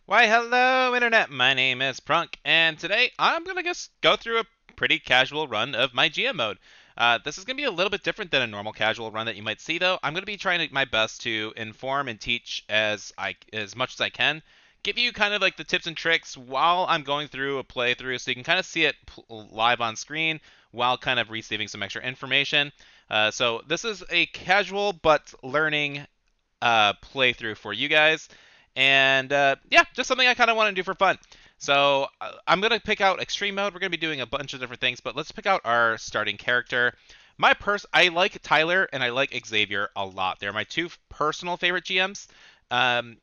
Why, hello, Internet! My name is Prunk, and today I'm going to just go through a pretty casual run of my GM mode. This is going to be a little bit different than a normal casual run that you might see, though. I'm going to be trying my best to inform and teach as much as I can, give you kind of like the tips and tricks while I'm going through a playthrough, so you can kind of see it live on screen while kind of receiving some extra information. So this is a casual but learning playthrough for you guys. And yeah, just something I kind of want to do for fun. So I'm going to pick out Extreme Mode. We're going to be doing a bunch of different things, but let's pick out our starting character. I like Tyler and I like Xavier a lot. They're my two personal favorite GMs. Um,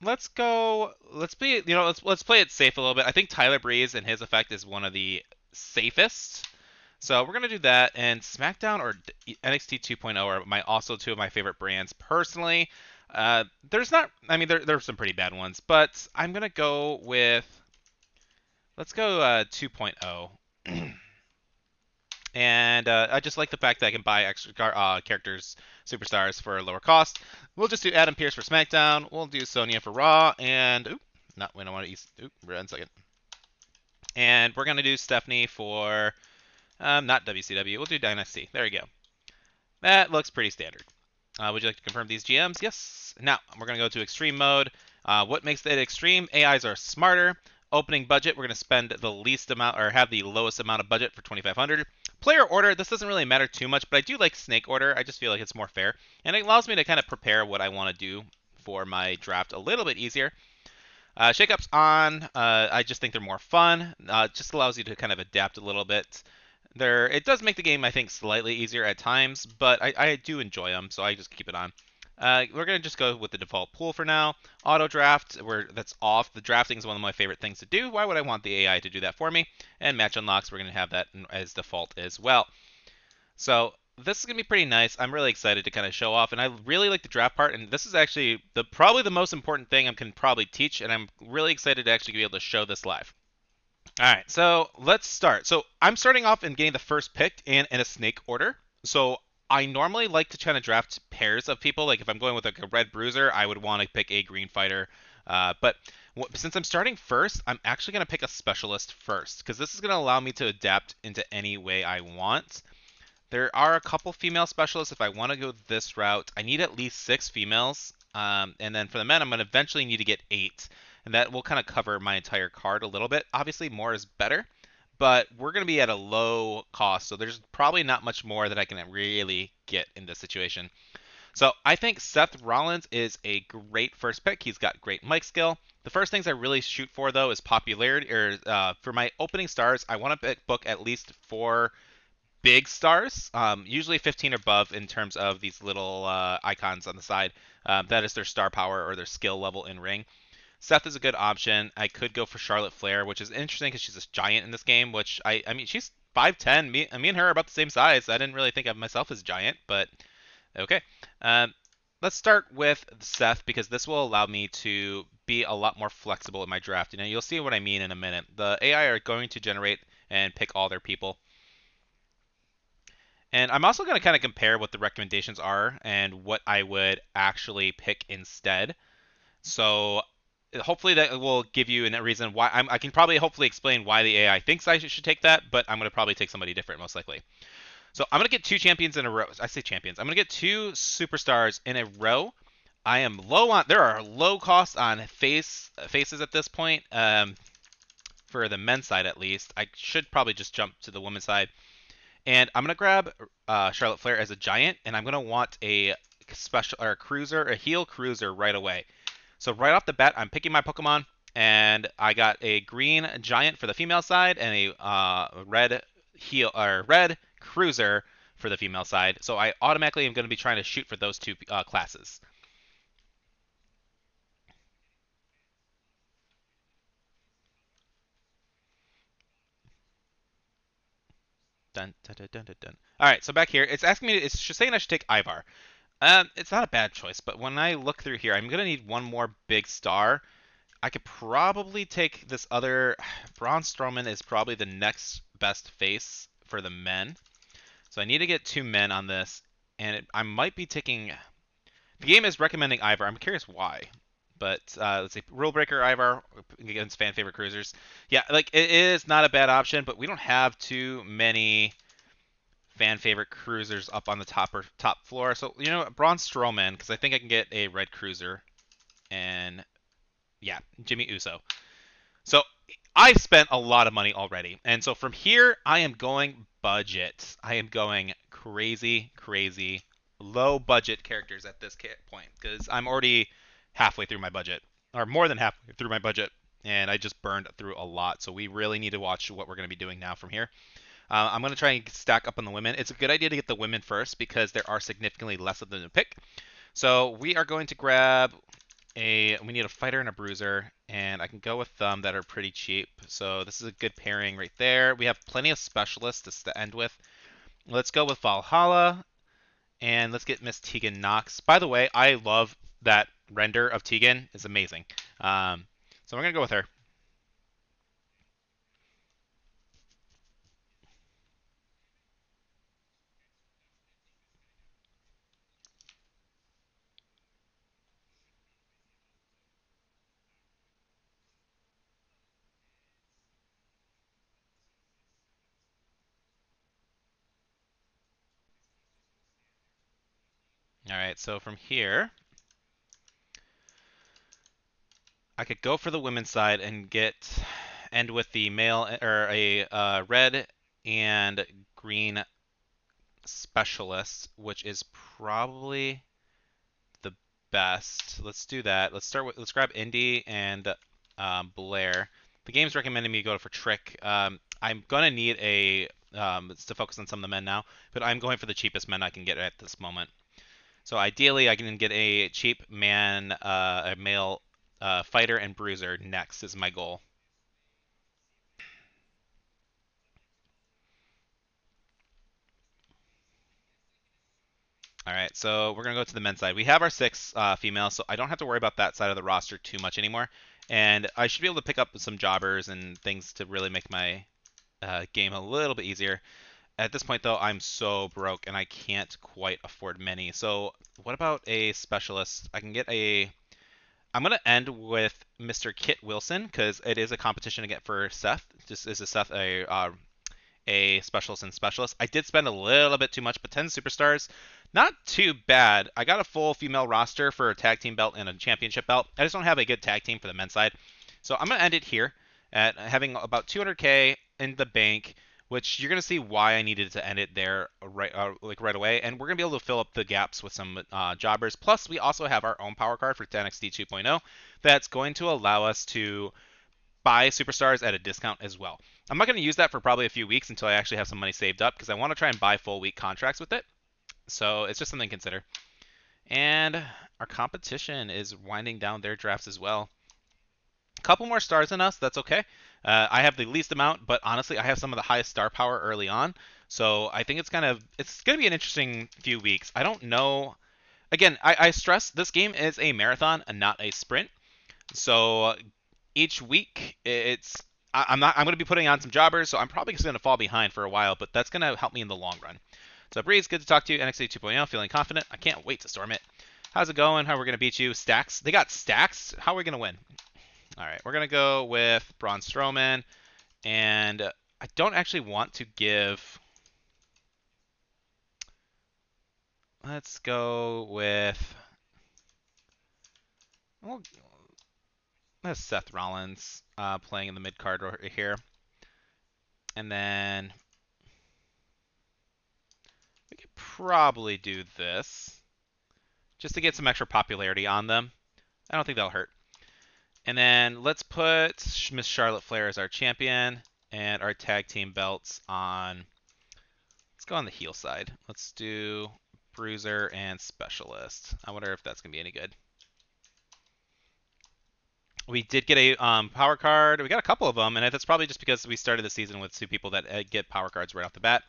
let's go. Let's be. Let's play it safe a little bit. I think Tyler Breeze and his effect is one of the safest. So we're gonna do that, and SmackDown or NXT 2.0 are also two of my favorite brands personally. There's not, I mean, there's some pretty bad ones, but I'm gonna go with, let's go 2.0. And I just like the fact that I can buy extra characters, superstars for a lower cost. We'll just do Adam Pearce for SmackDown. We'll do Sonya for Raw, and not we don't want to use. One second. And we're gonna do Stephanie for not WCW. We'll do Dynasty. There you go. That looks pretty standard. Would you like to confirm these GMs? Yes. Now, we're going to go to extreme mode. What makes it extreme? AIs are smarter. Opening budget, we're going to spend the least amount or have the lowest amount of budget for 2,500. Player order, this doesn't really matter too much, but I do like snake order. I just feel like it's more fair. And it allows me to kind of prepare what I want to do for my draft a little bit easier. Shakeups on, I just think they're more fun. Just allows you to kind of adapt a little bit. It does make the game, I think, slightly easier at times, but I do enjoy them, so I just keep it on. We're gonna just go with the default pool for now. Auto draft, where that's off. The drafting is one of my favorite things to do. Why would I want the AI to do that for me? And match unlocks, we're gonna have that as default as well. So this is gonna be pretty nice. I'm really excited to kind of show off, and I really like the draft part. And this is actually probably the most important thing I can probably teach, and I'm really excited to actually be able to show this live. All right, so let's start. So I'm starting off and getting the first pick in a snake order. So I normally like to try to draft pairs of people. Like if I'm going with like a red bruiser, I would want to pick a green fighter. But since I'm starting first, I'm actually going to pick a specialist first because this is going to allow me to adapt into any way I want. There are a couple female specialists. If I want to go this route, I need at least 6 females. And then for the men, I'm going to eventually need to get 8. And that will kind of cover my entire card a little bit. Obviously, more is better, but we're going to be at a low cost. So there's probably not much more that I can really get in this situation. So I think Seth Rollins is a great first pick. He's got great mic skill. The first things I really shoot for, though, is popularity. For my opening stars, I want to book at least 4 big stars, usually 15 or above in terms of these little icons on the side. That is their star power or their skill level in ring. Seth is a good option. I could go for Charlotte Flair, which is interesting because she's a giant in this game. Which I mean, she's 5'10". Me and her are about the same size. I didn't really think of myself as giant, but okay. Um, let's start with Seth because this will allow me to be a lot more flexible in my draft. You'll see what I mean in a minute. The AI are going to generate and pick all their people. And I'm also going to kind of compare what the recommendations are and what I would actually pick instead. So hopefully that will give you a reason why I can probably hopefully explain why the AI thinks I should take that, but I'm going to probably take somebody different most likely. So I'm going to get 2 champions in a row. I say champions. I'm going to get 2 superstars in a row. I am low on. There are low costs on faces at this point. For the men's side at least, I should probably just jump to the women's side. And I'm gonna grab Charlotte Flair as a giant, and I'm gonna want a special or a cruiser, a heal cruiser right away. So right off the bat, I'm picking my Pokemon, and I got a green giant for the female side and a red heal or red cruiser for the female side. So I automatically am going to be trying to shoot for those two classes. Dun, dun, dun, dun, dun, dun. All right, so back here, it's asking me. It's just saying I should take Ivar. It's not a bad choice, but when I look through here, I'm gonna need one more big star. I could probably take this other. Braun Strowman is probably the next best face for the men, so I need to get 2 men on this, and I might be taking. The game is recommending Ivar. I'm curious why. But let's see, Rule Breaker Ivar against fan favorite cruisers. Yeah, like it is not a bad option, but we don't have too many fan favorite cruisers up on the top floor. So Braun Strowman, because I think I can get a red cruiser, and yeah, Jimmy Uso. So I've spent a lot of money already, and so from here I am going budget. I am going crazy, crazy low budget characters at this point because I'm already halfway through my budget, or more than halfway through my budget, and I just burned through a lot. So we really need to watch what we're going to be doing now from here. I'm going to try and stack up on the women. It's a good idea to get the women first because there are significantly less of them to pick. So we are going to grab we need a fighter and a bruiser, and I can go with them that are pretty cheap. So this is a good pairing right there. We have plenty of specialists to end with. Let's go with Valhalla, and let's get Miss Tegan Knox. By the way, I love that render of Tegan. It's amazing. So we're going to go with her. All right, so from here, I could go for the women's side and end with the male or a red and green specialist, which is probably the best. Let's do that. Let's grab Indy and Blair. The game's recommending me go for Trick. I'm gonna need to focus on some of the men now, but I'm going for the cheapest men I can get at this moment. So ideally, I can get a cheap man, a male fighter and bruiser next is my goal. All right, so we're gonna go to the men's side. We have our 6 females, so I don't have to worry about that side of the roster too much anymore, and I should be able to pick up some jobbers and things to really make my game a little bit easier. At this point, though, I'm so broke and I can't quite afford many. So what about a specialist? I'm gonna end with Mr. Kit Wilson because it is a competition to get for Seth. Just is a Seth a specialist and specialist. I did spend a little bit too much, but 10 superstars, not too bad. I got a full female roster for a tag team belt and a championship belt. I just don't have a good tag team for the men's side. So I'm going to end it here at having about 200K in the bank, which you're going to see why I needed to end it there right away. And we're going to be able to fill up the gaps with some jobbers. Plus, we also have our own power card for NXT 2.0 that's going to allow us to buy superstars at a discount as well. I'm not going to use that for probably a few weeks until I actually have some money saved up because I want to try and buy full week contracts with it. So it's just something to consider. And our competition is winding down their drafts as well. A couple more stars than us, that's okay. I have the least amount, but honestly, I have some of the highest star power early on. So I think it's going to be an interesting few weeks. I don't know. Again, I stress this game is a marathon and not a sprint. So each week I'm going to be putting on some jobbers, so I'm probably just going to fall behind for a while, but that's going to help me in the long run. So Breeze, good to talk to you. NXT 2.0, feeling confident. I can't wait to storm it. How's it going? How are we going to beat you? Stacks? They got stacks? How are we going to win? All right, we're going to go with Braun Strowman, and I don't actually want to give... Let's go with... Well, that's Seth Rollins playing in the mid card right here. And then we could probably do this just to get some extra popularity on them. I don't think that'll hurt. And then let's put Miss Charlotte Flair as our champion and our tag team belts on. Let's go on the heel side. Let's do Bruiser and Specialist. I wonder if that's going to be any good. We did get a power card. We got a couple of them, and that's probably just because we started the season with 2 people that get power cards right off the bat.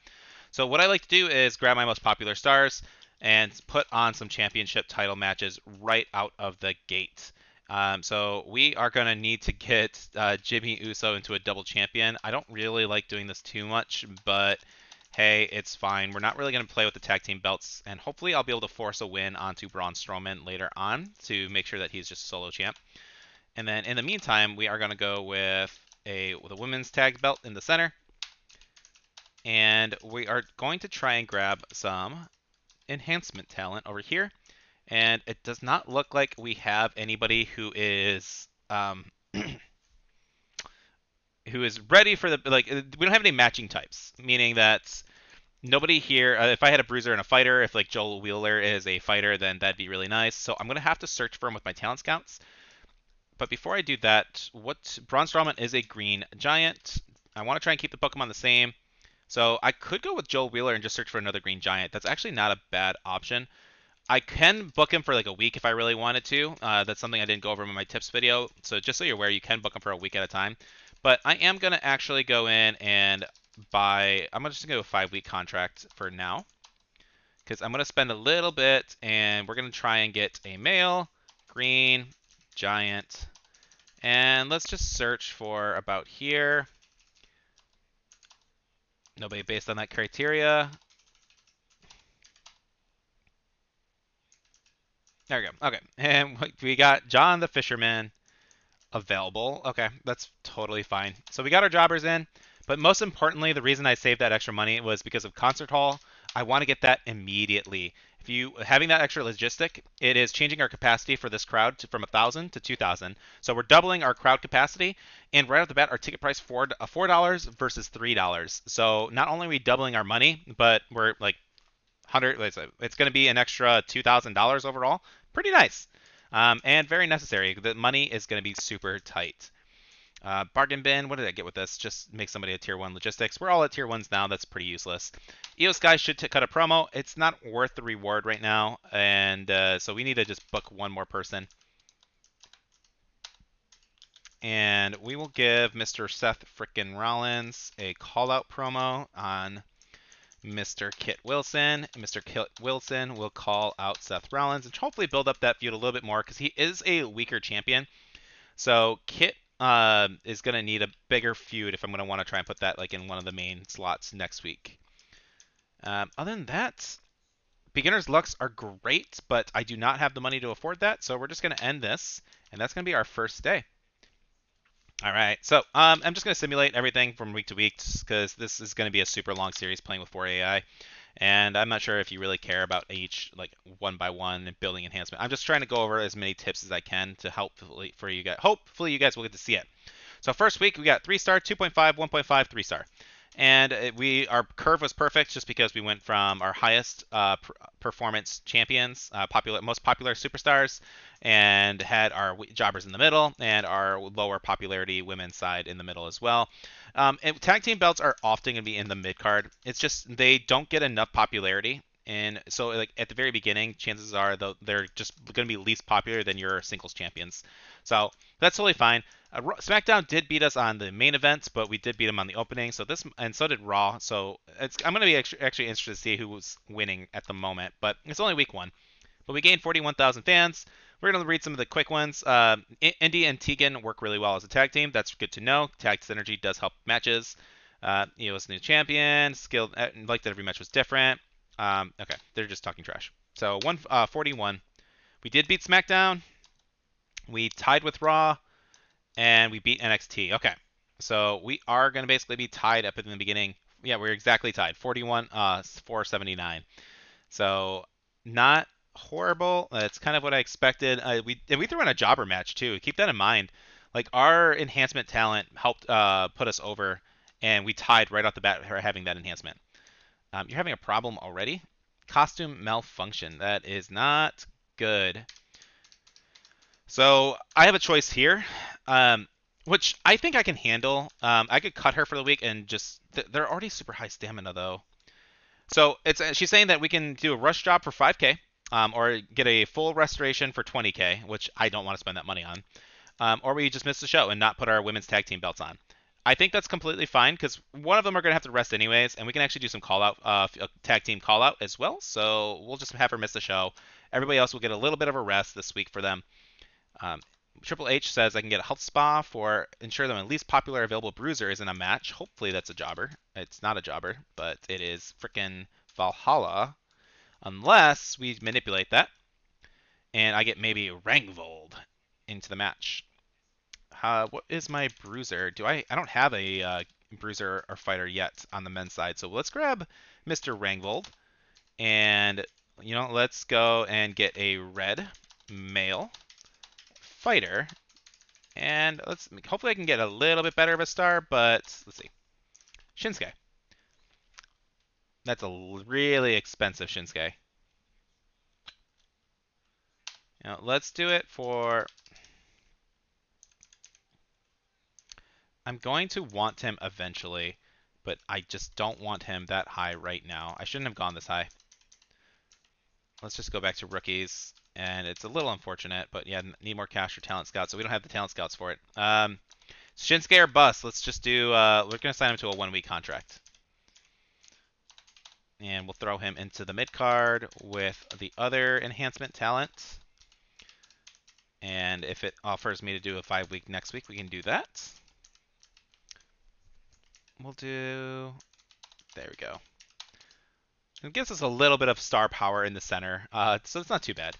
So what I like to do is grab my most popular stars and put on some championship title matches right out of the gate. So we are going to need to get Jimmy Uso into a double champion. I don't really like doing this too much, but hey, it's fine. We're not really going to play with the tag team belts, and hopefully I'll be able to force a win onto Braun Strowman later on to make sure that he's just solo champ. And then in the meantime, we are going to go with a women's tag belt in the center. And we are going to try and grab some enhancement talent over here. And it does not look like we have anybody who is who is ready for the we don't have any matching types, meaning that nobody here. If I had a bruiser and a fighter, if like Joel Wheeler is a fighter, then that'd be really nice. So I'm gonna have to search for him with my talent scouts. But before I do that, what Braun Strowman is a green giant. I want to try and keep the Pokemon the same. So I could go with Joel Wheeler and just search for another green giant. That's actually not a bad option. I can book him for like a week if I really wanted to. That's something I didn't go over in my tips video. So just so you're aware, you can book him for a week at a time. But I am going to actually go in and buy. I'm just going to do a 5-week contract for now. Because I'm going to spend a little bit and we're going to try and get a male, green, giant. And let's just search for about here. Nobody based on that criteria. There we go. Okay. And we got John the Fisherman available. Okay, that's totally fine. So we got our jobbers in, but most importantly, the reason I saved that extra money was because of Concert Hall. I want to get that immediately. If you having that extra logistic, it is changing our capacity for this crowd from 1,000 to 2,000. So we're doubling our crowd capacity, and right off the bat, our ticket price $4 versus $3. So not only are we doubling our money, but we're like 100. It's going to be an extra $2,000 overall. Pretty nice. And very necessary. The money is going to be super tight. Bargain bin, what did I get with this? Just make somebody a tier 1 logistics. We're all at tier 1s now. That's pretty useless. EOS guys should cut a promo. It's not worth the reward right now. And so we need to just book one more person. And we will give Mr. Seth frickin' Rollins a call-out promo on Mr. Kit Wilson. Mr. Kit Wilson will call out Seth Rollins and hopefully build up that feud a little bit more because he is a weaker champion. So Kit is going to need a bigger feud if I'm going to want to try and put that like in one of the main slots next week. Other than that, beginner's lucks are great, but I do not have the money to afford that. So we're just going to end this, and that's going to be our first day. All right, so I'm just going to simulate everything from week to week because this is going to be a super long series playing with 4 AI. And I'm not sure if you really care about each like one by one and building enhancement. I'm just trying to go over as many tips as I can to hopefully you guys will get to see it. So first week we got 3-star, 2.5, 1.5, 3-star. And our curve was perfect just because we went from our highest performance champions, most popular superstars, and had our jobbers in the middle and our lower popularity women's side in the middle as well. And tag team belts are often going to be in the mid card. It's just they don't get enough popularity. And so, like at the very beginning, chances are they're just going to be least popular than your singles champions. So that's totally fine. SmackDown did beat us on the main events, but we did beat them on the opening. So so did Raw. So I'm going to be actually interested to see who was winning at the moment. But it's only week 1. But we gained 41,000 fans. We're going to read some of the quick ones. Indy and Tegan work really well as a tag team. That's good to know. Tag synergy does help matches. EOS new champion. Skilled. Like that every match was different. Okay, they're just talking trash. So 141. We did beat SmackDown. We tied with Raw. And we beat NXT. Okay, so we are going to basically be tied up in the beginning. Yeah, we're exactly tied. 41, 479. So not horrible. That's kind of what I expected. We threw in a jobber match too. Keep that in mind. Like our enhancement talent helped put us over, and we tied right off the bat for having that enhancement. You're having a problem already. Costume malfunction. That is not good. So I have a choice here, which I think I can handle. I could cut her for the week and just they're already super high stamina though. So she's saying that we can do a rush job for 5K, or get a full restoration for 20K, which I don't want to spend that money on, or we just miss the show and not put our women's tag team belts on. I think that's completely fine because one of them are going to have to rest anyways, and we can actually do some call out, tag team call out as well. So we'll just have her miss the show. Everybody else will get a little bit of a rest this week for them. Triple H says I can get a health spa for ensure that my least popular available bruiser is in a match. Hopefully that's a jobber. It's not a jobber, but it is frickin' Valhalla. Unless we manipulate that and I get maybe Rangvold into the match. What is my bruiser? I don't have a bruiser or fighter yet on the men's side, so let's grab Mr. Rangvold and let's go and get a red male fighter, and hopefully I can get a little bit better of a star, but let's see. Shinsuke. That's a really expensive Shinsuke. Let's do it for. I'm going to want him eventually, but I just don't want him that high right now. I shouldn't have gone this high. Let's just go back to rookies, and it's a little unfortunate, but yeah, need more cash for talent scouts, so we don't have the talent scouts for it. Shinsuke or bust. Let's just do. We're gonna sign him to a 1-week contract, and we'll throw him into the mid card with the other enhancement talent. And if it offers me to do a 5-week next week, we can do that. We'll do. There we go. It gives us a little bit of star power in the center, so it's not too bad.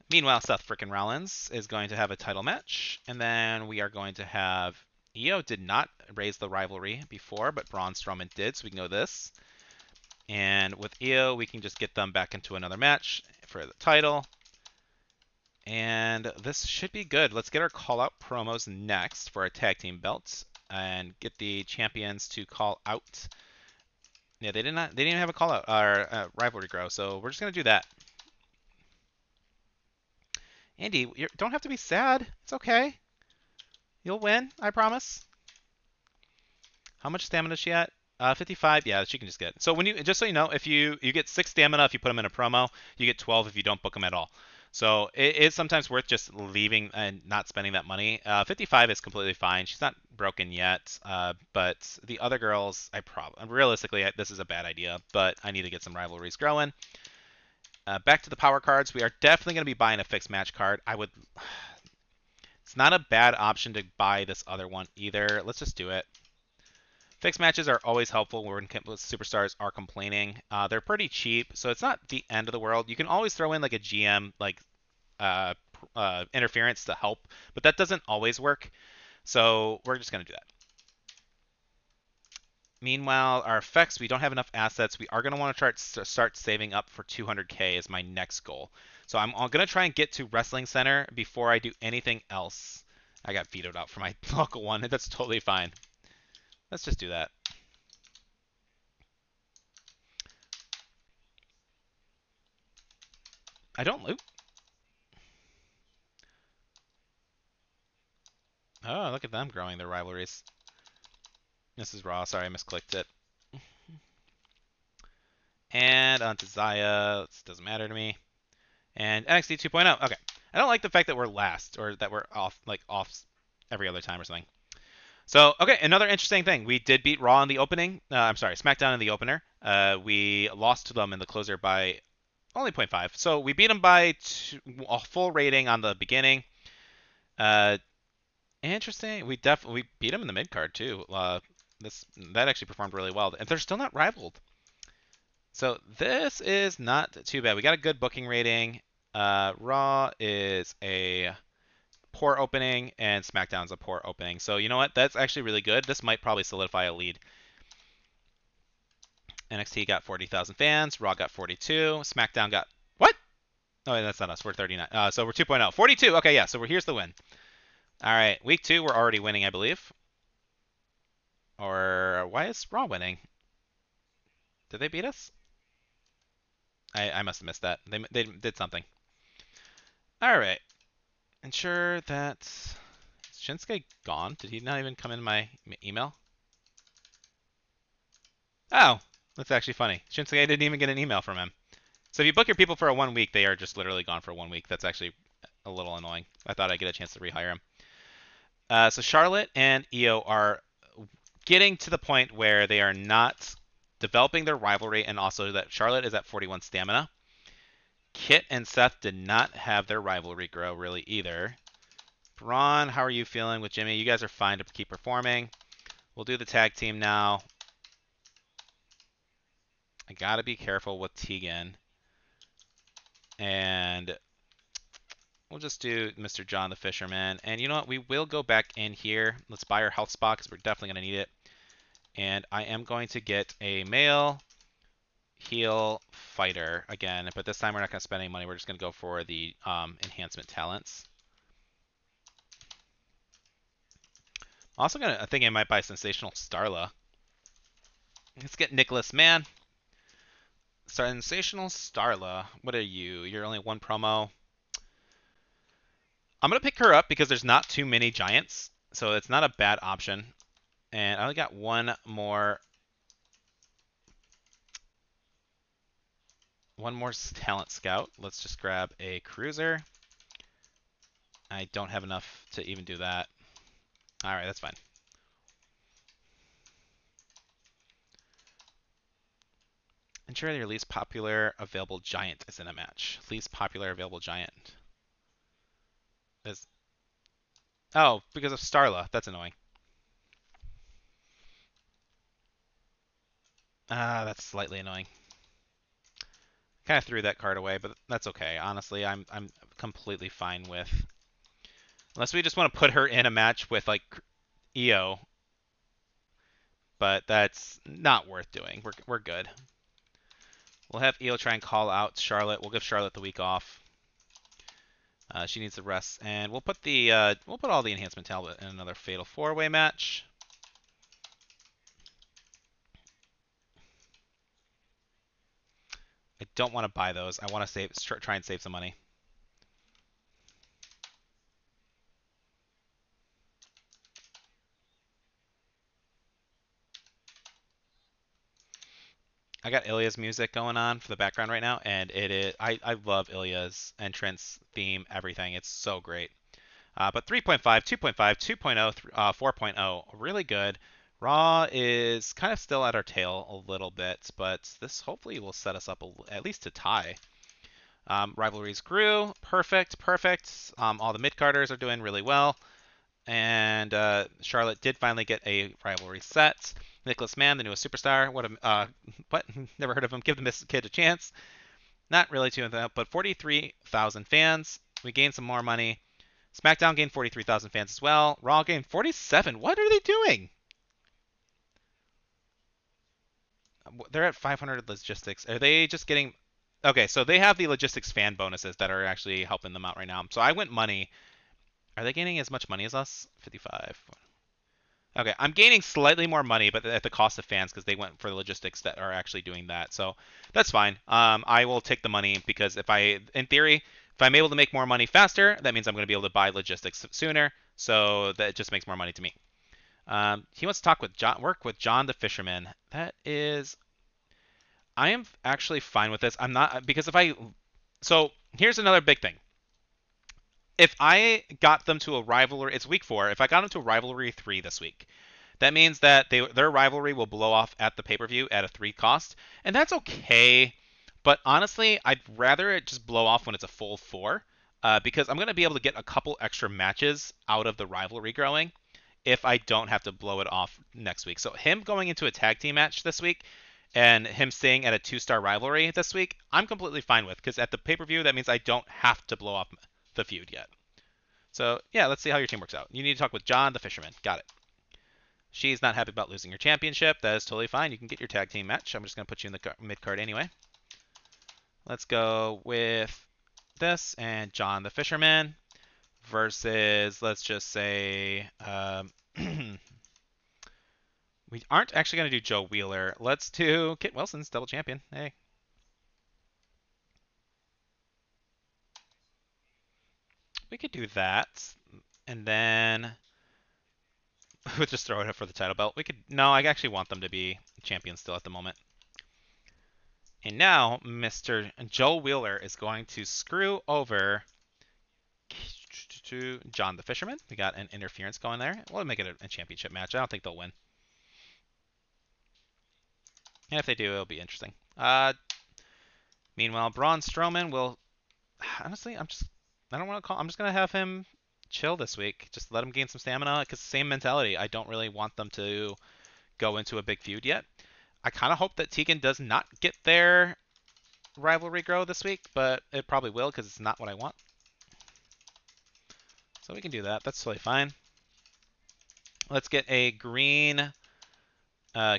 Meanwhile, Seth frickin' Rollins is going to have a title match, and then we are going to have Io did not raise the rivalry before, but Braun Strowman did, so we can go this. And with Io, we can just get them back into another match for the title. And this should be good. Let's get our call-out promos next for our tag team belts and get the champions to call out. Yeah, they didn't even have a call out or rivalry grow, so we're just gonna do that. Andy, you don't have to be sad. It's okay. You'll win, I promise. How much stamina is she at? 55. Yeah, she can just get. So when just so you know, if you get 6 stamina if you put them in a promo, you get 12 if you don't book them at all. So it is sometimes worth just leaving and not spending that money. 55 is completely fine. She's not broken yet, but the other girls, realistically, this is a bad idea, but I need to get some rivalries growing. Back to the power cards. We are definitely going to be buying a fixed match card. It's not a bad option to buy this other one either. Let's just do it. Fixed matches are always helpful when superstars are complaining. They're pretty cheap, so it's not the end of the world. You can always throw in like a GM interference to help, but that doesn't always work. So we're just going to do that. Meanwhile, our effects, we don't have enough assets. We are going to want to start saving up for 200k is my next goal. So I'm going to try and get to Wrestling Center before I do anything else. I got vetoed out for my local one. That's totally fine. Let's just do that. I don't loot. Oh, look at them growing their rivalries. This is Raw. Sorry, I misclicked it. And onto Zaya. This doesn't matter to me. And NXT 2.0. Okay. I don't like the fact that we're last or that we're off every other time or something. So, okay, another interesting thing. We did beat Raw in the opening. I'm sorry, SmackDown in the opener. We lost to them in the closer by only 0.5. So we beat them by a full rating on the beginning. Interesting. We beat them in the mid card too. That actually performed really well, and they're still not rivaled. So this is not too bad. We got a good booking rating. Raw is a poor opening, and SmackDown's a poor opening. So you know what? That's actually really good. This might probably solidify a lead. NXT got 40,000 fans. Raw got 42. SmackDown got what? Oh, that's not us. We're 39. So we're 2.0. 42. Okay, yeah. So here's the win. All right, week 2 we're already winning, I believe. Or why is Raw winning? Did they beat us? I must have missed that. They did something. All right. Ensure that is Shinsuke gone? Did he not even come in my email? Oh, that's actually funny. Shinsuke didn't even get an email from him. So if you book your people for a 1 week, they are just literally gone for 1 week. That's actually a little annoying. I thought I'd get a chance to rehire him. So Charlotte and Io are getting to the point where they are not developing their rivalry, and also that Charlotte is at 41 stamina. Kit and Seth did not have their rivalry grow really either. Braun, how are you feeling with Jimmy? You guys are fine to keep performing. We'll do the tag team now. I gotta be careful with Tegan. And we'll just do Mr. John the Fisherman. And you know what? We will go back in here. Let's buy our health spot because we're definitely going to need it. And I am going to get a male heal fighter again. But this time we're not going to spend any money. We're just going to go for the enhancement talents. I'm also going to, I think I might buy Sensational Starla. Let's get Nicholas Mann. Sensational Starla. What are you? You're only one promo. I'm going to pick her up because there's not too many giants. So it's not a bad option. And I only got one more talent scout. Let's just grab a cruiser. I don't have enough to even do that. All right, that's fine. Ensure your least popular available giant is in a match. Least popular available giant. Is oh, because of Starla. That's annoying. That's slightly annoying. Kind of threw that card away, but that's okay. Honestly, I'm completely fine with. Unless we just want to put her in a match with like EO, but that's not worth doing. We're good. We'll have EO try and call out Charlotte. We'll give Charlotte the week off. She needs the rest, and we'll put all the enhancement talent in another fatal 4-way match. I don't want to buy those. I want to try and save some money. I got Ilya's music going on for the background right now, and it is I love Ilya's entrance theme, everything. It's so great. But 3.5, 2.5, 2.0, 4.0, really good. Raw is kind of still at our tail a little bit, but this hopefully will set us up at least to tie. Rivalries grew, perfect. All the mid-carders are doing really well. And Charlotte did finally get a rivalry set. Nicholas Mann, the newest superstar. What? Never heard of him. Give the kid a chance. Not really too much, but 43,000 fans. We gained some more money. SmackDown gained 43,000 fans as well. Raw gained 47. What are they doing? They're at 500 logistics. Are they just getting? Okay, so they have the logistics fan bonuses that are actually helping them out right now. So I went money. Are they gaining as much money as us? 55. Okay, I'm gaining slightly more money, but at the cost of fans because they went for the logistics that are actually doing that. So that's fine. I will take the money because in theory, if I'm able to make more money faster, that means I'm going to be able to buy logistics sooner. So that just makes more money to me. He wants to work with John the Fisherman. I am actually fine with this. I'm not because so here's another big thing. If I got them to a rivalry, it's week 4. If I got them to a rivalry 3 this week, that means that their rivalry will blow off at the pay-per-view at a 3 cost, and that's okay. But honestly, I'd rather it just blow off when it's a full 4, because I'm going to be able to get a couple extra matches out of the rivalry growing if I don't have to blow it off next week. So him going into a tag team match this week and him staying at a 2-star rivalry this week, I'm completely fine with, because at the pay-per-view, that means I don't have to blow off the feud yet. So yeah, let's see how your team works out. You need to talk with John the Fisherman. Got it. She's not happy about losing your championship. That is totally fine. You can get your tag team match. I'm just going to put you in the mid card anyway. Let's go with this and John the Fisherman versus, let's just say, we aren't actually going to do Joe Wheeler. Let's do Kit Wilson's double champion. Hey. We could do that. And then we'll just throw it up for the title belt. No, I actually want them to be champions still at the moment. And now Mr. Joe Wheeler is going to screw over to John the Fisherman. We got an interference going there. We'll make it a championship match. I don't think they'll win. And if they do, it'll be interesting. Meanwhile, Braun Strowman will... Honestly, I don't want to call... I'm just going to have him chill this week. Just let them gain some stamina, because same mentality. I don't really want them to go into a big feud yet. I kind of hope that Tegan does not get their rivalry grow this week, but it probably will because it's not what I want. So we can do that. That's totally fine. Let's get a green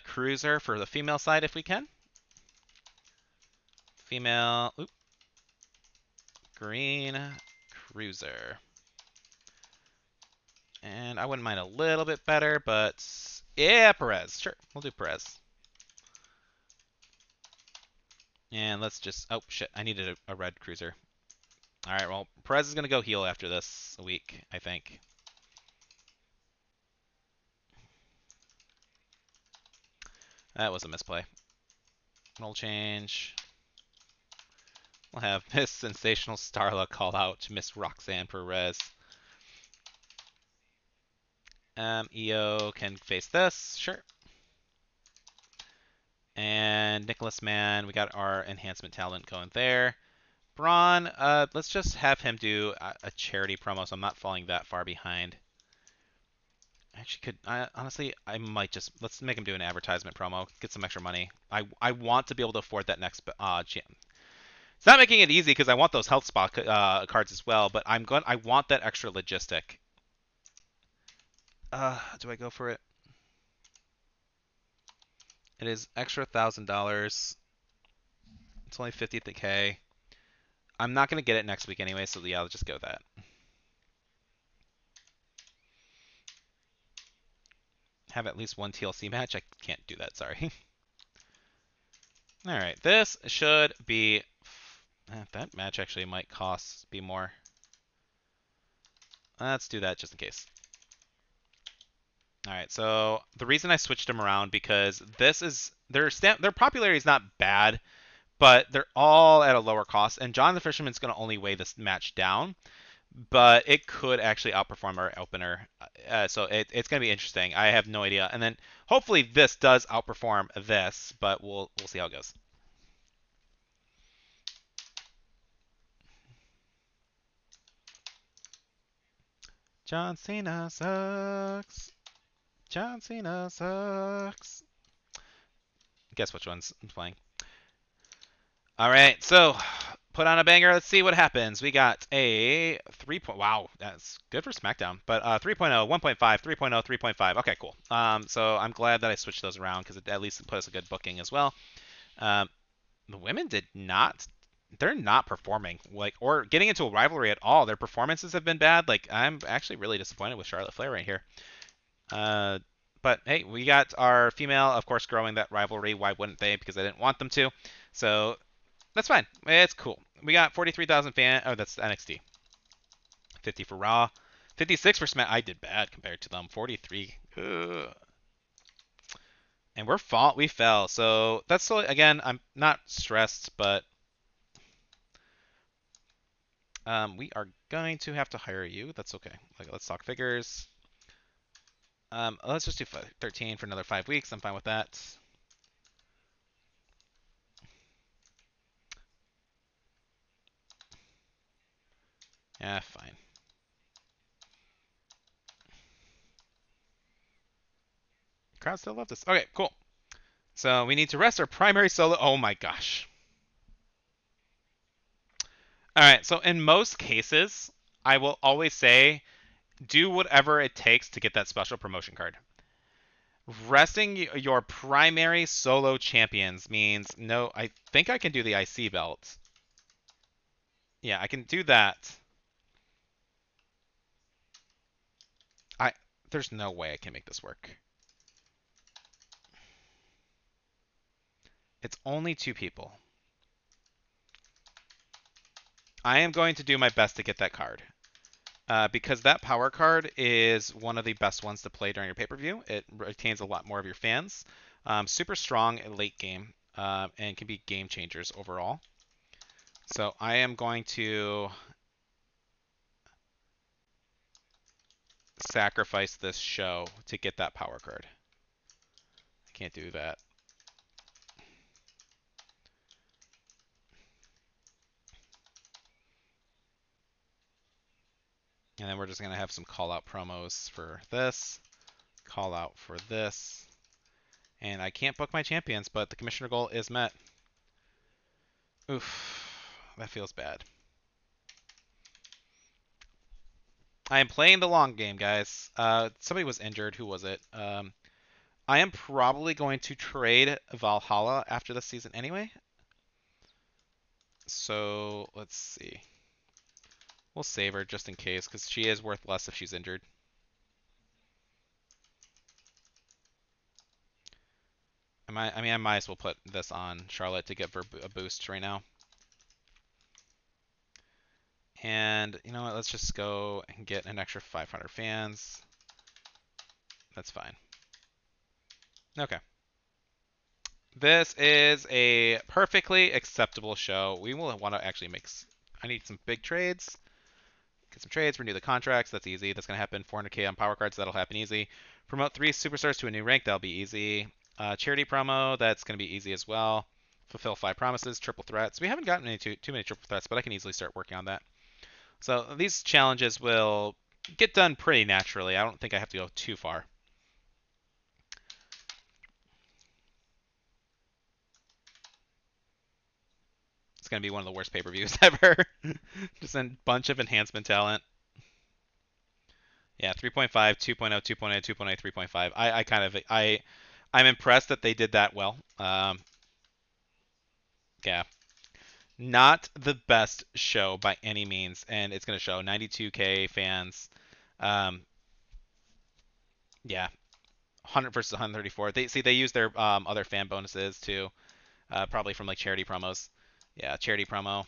cruiser for the female side if we can. Female, oop, green cruiser. And I wouldn't mind a little bit better, but yeah, Perez. Sure, we'll do Perez. And let's just, oh shit, I needed a red cruiser. All right, well, Perez is going to go heal after this week, I think. That was a misplay. Roll change. We'll have Miss Sensational Starla call out to Miss Roxanne Perez. EO can face this, sure. And Nicholas Mann, we got our enhancement talent going there. Braun, let's just have him do a charity promo, so I'm not falling that far behind. Actually, honestly, I might just let's make him do an advertisement promo, get some extra money. I want to be able to afford that next gym. It's not making it easy because I want those health spot cards as well, but I want that extra logistic. Do I go for it? It is extra $1,000. It's only 50K. I'm not gonna get it next week anyway, so yeah, let's just go with that. Have at least one TLC match. I can't do that. Sorry. All right, this should be. That match actually might be more. Let's do that just in case. All right, so the reason I switched them around because this is their popularity is not bad, but they're all at a lower cost, and John the Fisherman's going to only weigh this match down, but it could actually outperform our opener, so it's going to be interesting. I have no idea, and then hopefully this does outperform this, but we'll see how it goes. John Cena sucks. John Cena sucks. Guess which one's playing. All right, so put on a banger. Let's see what happens. We got a 3. Wow, that's good for SmackDown. But 3.0, 1.5, 3.0, 3.5. Okay, cool. So I'm glad that I switched those around because it at least put us a good booking as well. The women did not. They're not performing or getting into a rivalry at all. Their performances have been bad. I'm actually really disappointed with Charlotte Flair right here. But hey, we got our female, of course, growing that rivalry. Why wouldn't they? Because I didn't want them to. So that's fine. It's cool. We got 43,000 fan. Oh, that's NXT. 50 for Raw. 56 for Smack. I did bad compared to them. 43. Ugh. And we fell. So that's still, again, I'm not stressed, but we are going to have to hire you. That's okay. Let's talk figures. Let's just do 13 for another 5 weeks. I'm fine with that. Yeah, fine. Crowd still loves this. Okay, cool. So we need to rest our primary solo. Oh my gosh. All right, so in most cases, I will always say do whatever it takes to get that special promotion card. Resting your primary solo champions means no, I think I can do the IC belt. Yeah, I can do that. There's no way I can make this work. It's only 2 people. I am going to do my best to get that card. Because that power card is one of the best ones to play during your pay-per-view. It retains a lot more of your fans. Super strong in late game and can be game changers overall. So I am going to sacrifice this show to get that power card. I can't do that. And then we're just going to have some call-out promos for this, call-out for this. And I can't book my champions, but the commissioner goal is met. Oof, that feels bad. I am playing the long game, guys. Somebody was injured. Who was it? I am probably going to trade Valhalla after the season anyway. So let's see. We'll save her just in case, because she is worth less if she's injured. I might as well put this on Charlotte to give her a boost right now. And you know what? Let's just go and get an extra 500 fans. That's fine. Okay. This is a perfectly acceptable show. We will want to actually make... I need some big trades. Get some trades, renew the contracts. That's easy. That's going to happen. 400k on power cards. That'll happen easy. Promote 3 superstars to a new rank. That'll be easy. Charity promo. That's going to be easy as well. Fulfill 5 promises. Triple threats. We haven't gotten too many triple threats, but I can easily start working on that. So these challenges will get done pretty naturally. I don't think I have to go too far. It's going to be one of the worst pay-per-views ever. Just a bunch of enhancement talent. Yeah, 3.5, 2.0, 2.0, 2.0, 3.5. I'm impressed that they did that well. Yeah. Not the best show by any means, and it's going to show 92k fans. Yeah, 100 versus 134. They use their other fan bonuses too, probably from like charity promos. Yeah, charity promo.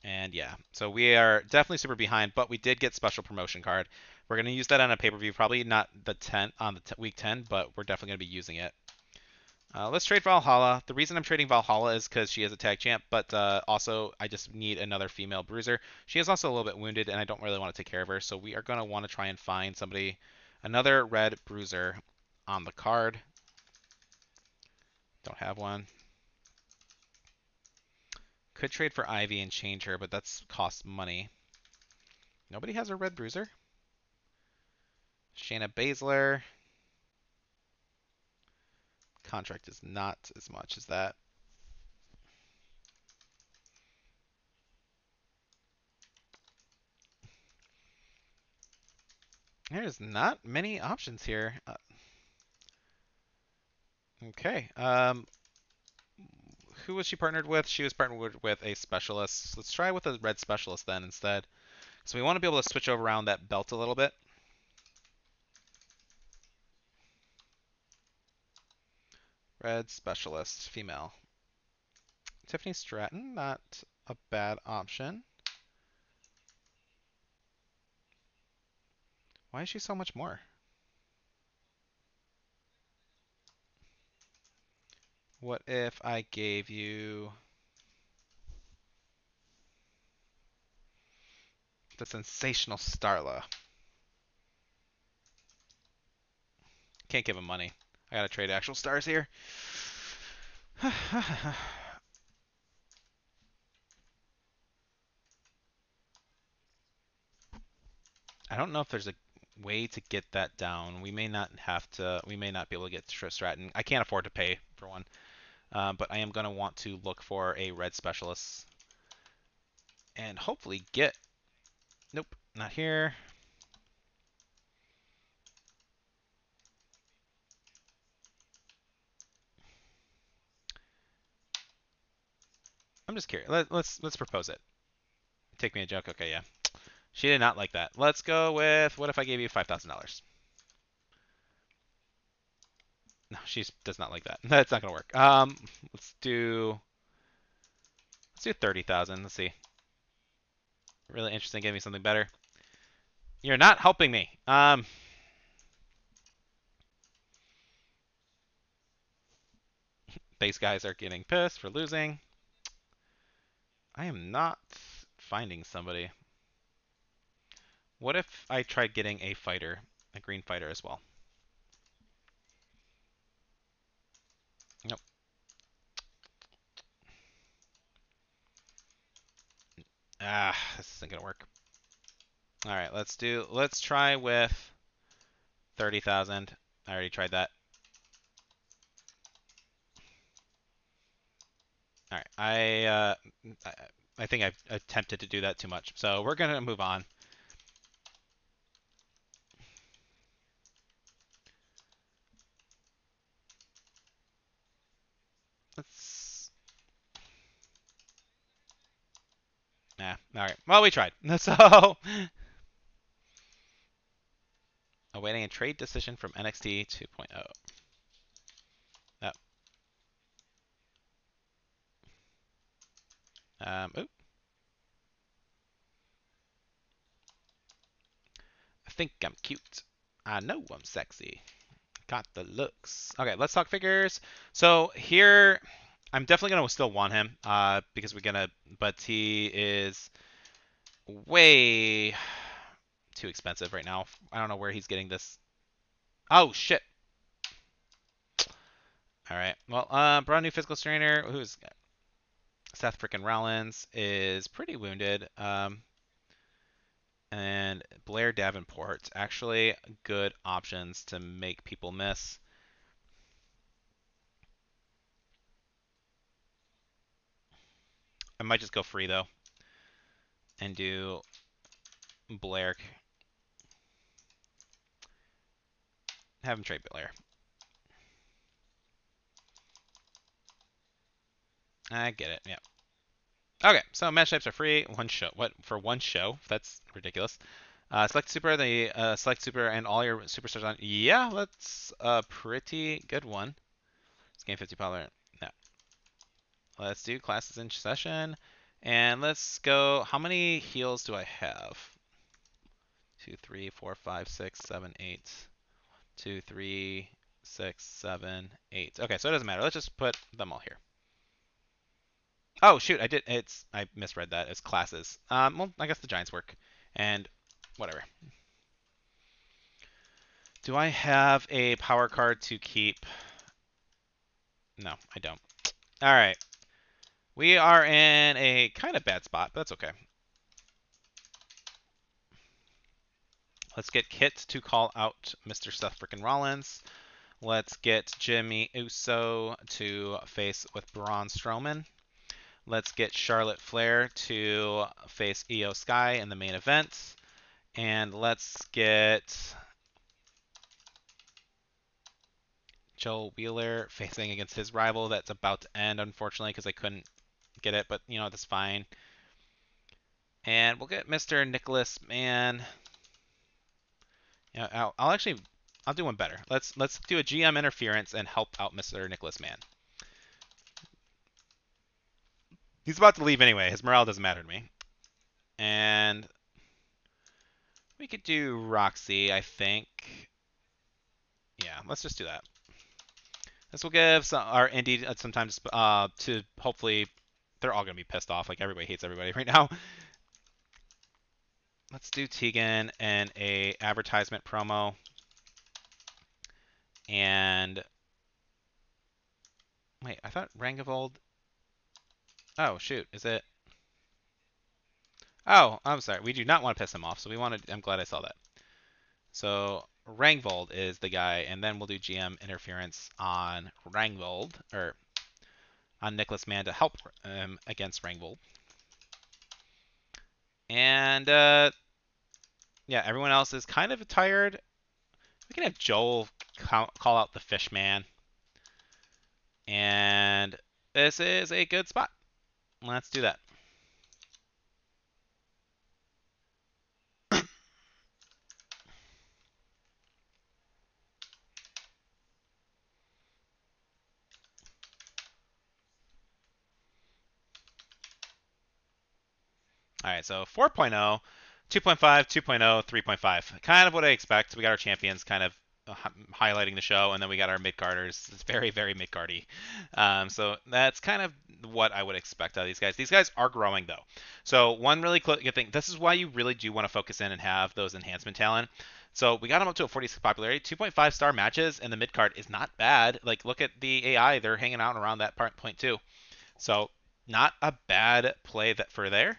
And yeah, so we are definitely super behind, but we did get special promotion card. We're going to use that on a pay-per-view, probably not the 10 on the week 10, but we're definitely going to be using it. Let's trade Valhalla. The reason I'm trading Valhalla is because she is a tag champ, but also I just need another female bruiser. She is also a little bit wounded, and I don't really want to take care of her, so we are going to want to try and find somebody, another red bruiser on the card. Don't have one. Could trade for Ivy and change her, but that's cost money. Nobody has a red bruiser. Shayna Baszler. Contract is not as much as that. There's not many options here. Okay. Who was she partnered with? She was partnered with a specialist. Let's try with a red specialist then instead. So we want to be able to switch over around that belt a little bit. Red specialist, female. Tiffany Stratton, not a bad option. Why is she so much more? What if I gave you the sensational Starla? Can't give him money. I gotta trade actual stars here. I don't know if there's a way to get that down. We may not have to. We may not be able to get Stratton. I can't afford to pay for one, but I am gonna want to look for a red specialist and hopefully get. Nope, not here. I'm just curious. Let's propose it. Take me a joke. Okay, yeah. She did not like that. Let's go with what if I gave you $5,000? No, she does not like that. That's not gonna work. Let's do 30,000. Let's see. Really interesting. Give me something better. You're not helping me. These guys are getting pissed for losing. I am not finding somebody. What if I tried getting a fighter, a green fighter as well? Nope. Ah, this isn't gonna work. All right, let's try with 30,000. I already tried that. All right, I think I've attempted to do that too much. So we're gonna move on. Let's. Nah. All right. Well, we tried. So awaiting a trade decision from NXT 2.0. Oh. Oop. I think I'm cute. I know I'm sexy. Got the looks. Okay, let's talk figures. So here, I'm definitely gonna still want him, because we're gonna, but he is way too expensive right now. I don't know where he's getting this. Oh shit. All right. Well, brand new physical strainer. Who's Seth frickin' Rollins is pretty wounded. And Blair Davenport, actually good options to make people miss. I might just go free though and do Blair. Have him trade Blair. I get it. Yeah. Okay, so match types are free. One show. What for one show? That's ridiculous. Select super. The select super and all your superstars on. Yeah, that's a pretty good one. Let's gain 50 power. No. Let's do classes in session, and let's go. How many heals do I have? 2, 3, 4, 5, 6, 7, 8. 2, 3, 6, 7, 8. Okay, so it doesn't matter. Let's just put them all here. Oh shoot, I misread that. It's classes. Well, I guess the giants work, and whatever. Do I have a power card to keep? No, I don't. All right, we are in a kind of bad spot, but that's okay. Let's get Kit to call out Mr. Seth frickin' Rollins. Let's get Jimmy Uso to face with Braun Strowman. Let's get Charlotte Flair to face Io Sky in the main event. And let's get Joel Wheeler facing against his rival that's about to end, unfortunately, because I couldn't get it, but, that's fine. And we'll get Mr. Nicholas Mann. I'll do one better. Let's do a GM interference and help out Mr. Nicholas Mann. He's about to leave anyway. His morale doesn't matter to me. And we could do Roxy, I think. Yeah, let's just do that. This will give our indie some time to hopefully. They're all going to be pissed off. Like, everybody hates everybody right now. Let's do Tegan and a advertisement promo. And wait, I thought Rangivold. Oh shoot, is it? Oh, I'm sorry. We do not want to piss him off, so we want to. I'm glad I saw that. So Rangvold is the guy, and then we'll do GM interference on Rangvold, or on Nicholas Mann to help against Rangvold. And yeah, everyone else is kind of tired. We can have Joel call out the Fishman. And this is a good spot. Let's do that. All right, so 4.0, 2.5, 2.0, 3.5. Kind of what I expect. We got our champions kind of highlighting the show, and then we got our mid-carders. It's very, very mid-cardy. So that's kind of what I would expect out of these guys. These guys are growing, though. So one really good thing, this is why you really do want to focus in and have those enhancement talent. So we got them up to a 46 popularity. 2.5 star matches in the mid-card is not bad. Like, look at the AI. They're hanging out around that point, too. So not a bad play for there.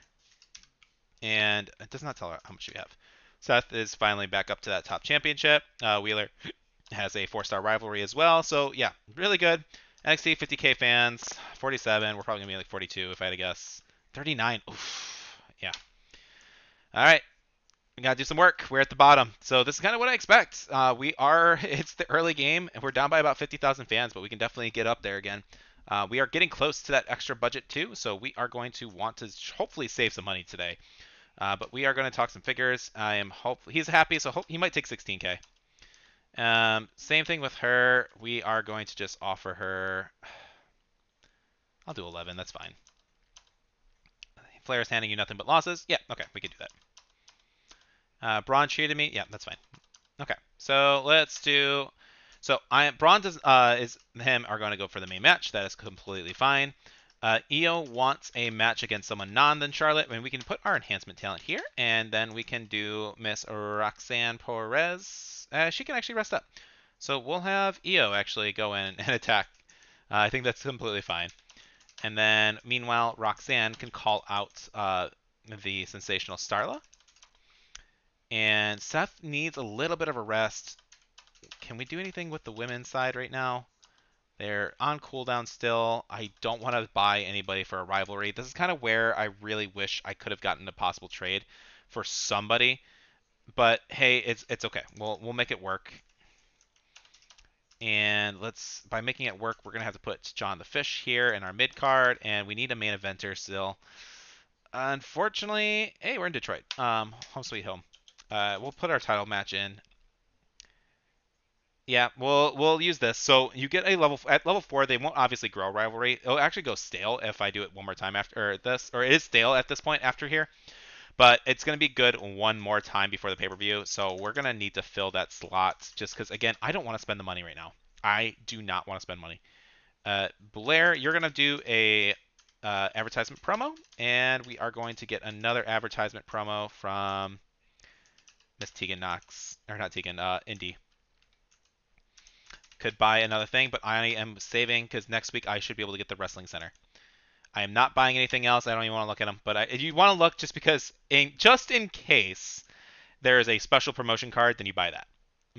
And it does not tell her how much we have. Seth is finally back up to that top championship. Wheeler has a 4-star rivalry as well. So yeah, really good. NXT 50K fans, 47. We're probably gonna be like 42 if I had to guess. 39. Oof. Yeah. All right. We gotta do some work. We're at the bottom, so this is kind of what I expect. We are. It's the early game, and we're down by about 50,000 fans, but we can definitely get up there again. We are getting close to that extra budget too, so we are going to want to hopefully save some money today. But we are going to talk some figures. I am hopefully he's happy, so he might take 16K. Same thing with her. We are going to just offer her. I'll do 11. That's fine. Flair's handing you nothing but losses. Yeah, okay, we could do that. Braun cheated me. Yeah, that's fine. Okay, so let's do. So Braun is him are going to go for the main match. That is completely fine. Io wants a match against someone non than Charlotte. I mean, we can put our enhancement talent here, and then we can do Miss Roxanne Perez. She can actually rest up. So we'll have Io actually go in and attack. I think that's completely fine. And then, meanwhile, Roxanne can call out the sensational Starla. And Seth needs a little bit of a rest. Can we do anything with the women's side right now? They're on cooldown still. I don't want to buy anybody for a rivalry. This is kind of where I really wish I could have gotten a possible trade for somebody. But hey, it's okay. We'll make it work. And by making it work, we're gonna have to put John the Fish here in our mid card, and we need a main eventer still. Unfortunately, hey, we're in Detroit. Home sweet home. We'll put our title match in. Yeah, we'll use this. So you get a at level 4. They won't obviously grow rivalry. It'll actually go stale if I do it one more time after this, or it is stale at this point after here. But it's gonna be good one more time before the pay-per-view. So we're gonna need to fill that slot just because again, I don't want to spend the money right now. I do not want to spend money. Blair, you're gonna do a advertisement promo, and we are going to get another advertisement promo from Miss Tegan Knox, or not Tegan, Indy. Could buy another thing, but I am saving because next week I should be able to get the Wrestling Center. I am not buying anything else. I don't even want to look at them, but if you want to look just because, just in case there is a special promotion card, then you buy that.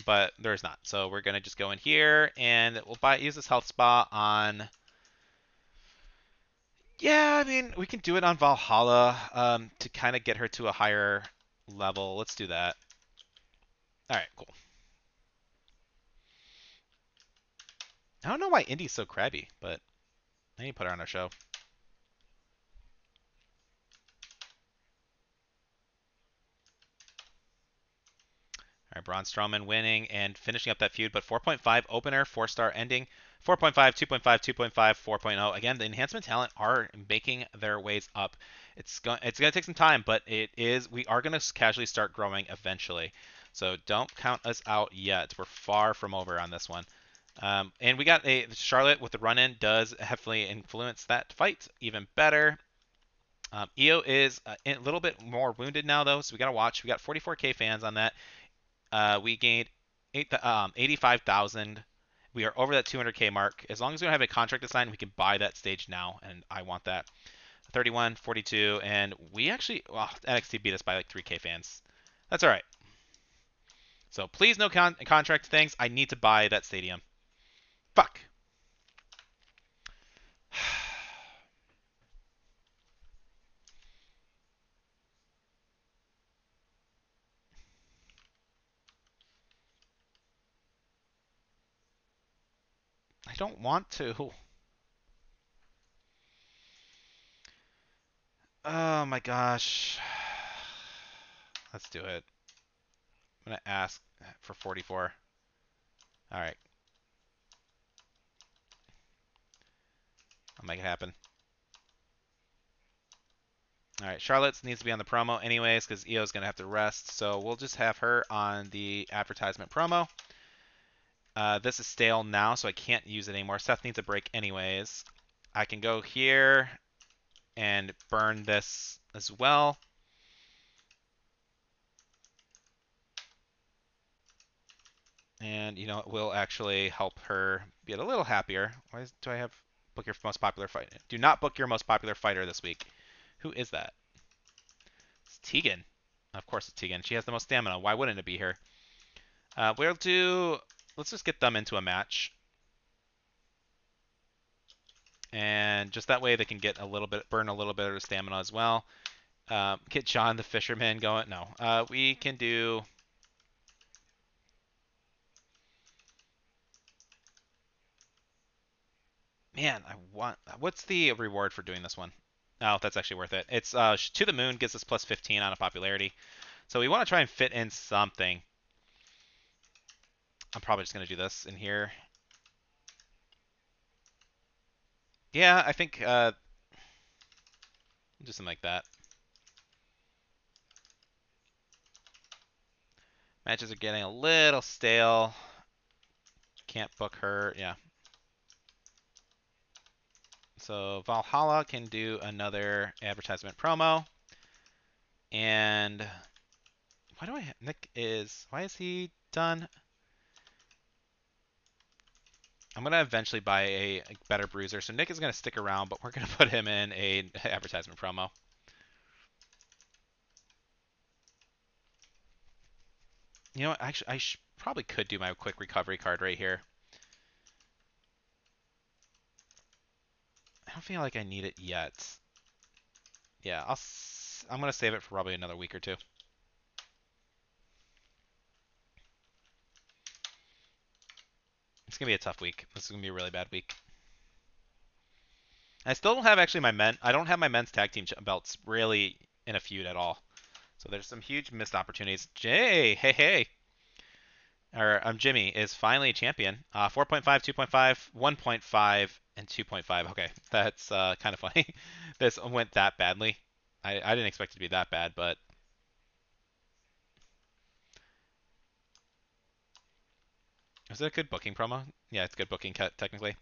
But there's not, so we're gonna just go in here and we'll use this health spa on. Yeah, I mean we can do it on Valhalla to kind of get her to a higher level. Let's do that. All right, cool. I don't know why Indy's so crabby, but I need to put her on our show. All right, Braun Strowman winning and finishing up that feud, but 4.5 opener, 4-star ending, 4.5, 2.5, 2.5, 4.0. Again, the enhancement talent are making their ways up. It's going to take some time, but we are going to casually start growing eventually. So don't count us out yet. We're far from over on this one. And we got Charlotte with the run-in does heavily influence that fight even better. Io is a little bit more wounded now, though, so we got to watch. We got 44K fans on that. We gained 85,000. We are over that 200K mark. As long as we don't have a contract to sign, we can buy that stage now, and I want that. 31, 42, and we actually, well, NXT beat us by like 3K fans. That's all right. So please no contract things. I need to buy that stadium. Fuck. I don't want to. Oh my gosh. Let's do it. I'm going to ask for 44. All right. I'll make it happen. All right, Charlotte needs to be on the promo anyways because Io's going to have to rest. So we'll just have her on the advertisement promo. This is stale now, so I can't use it anymore. Seth needs a break anyways. I can go here and burn this as well. And, you know, it will actually help her get a little happier. Why do I have book your most popular fighter? Do not book your most popular fighter this week. Who is that? It's Tegan. Of course it's Tegan. She has the most stamina. Why wouldn't it be her? We'll do... Let's just get them into a match. And just that way they can get a little bit, burn a little bit of stamina as well. Get John the Fisherman going. No. We can do... Man, I want... What's the reward for doing this one? Oh, that's actually worth it. It's To the Moon gives us plus 15 on a popularity. So we want to try and fit in something. I'm probably just going to do this in here. Yeah, I think do something like that. Matches are getting a little stale. Can't book her. Yeah. So Valhalla can do another advertisement promo. And why do I... Nick is... Why is he done? I'm going to eventually buy a better bruiser. So Nick is going to stick around, but we're going to put him in a advertisement promo. You know what? Actually, I probably could do my quick recovery card right here. I don't feel like I need it yet. Yeah, I'm going to save it for probably another week or two. It's going to be a tough week. This is going to be a really bad week. I still don't have actually I don't have my men's tag team belts really in a feud at all. So there's some huge missed opportunities. Jay, hey, hey. Or Jimmy is finally a champion. 4.5, 2.5, 1.5, and 2.5. Okay, that's kind of funny. This went that badly. I didn't expect it to be that bad, but... Is it a good booking promo? Yeah, it's good booking, technically.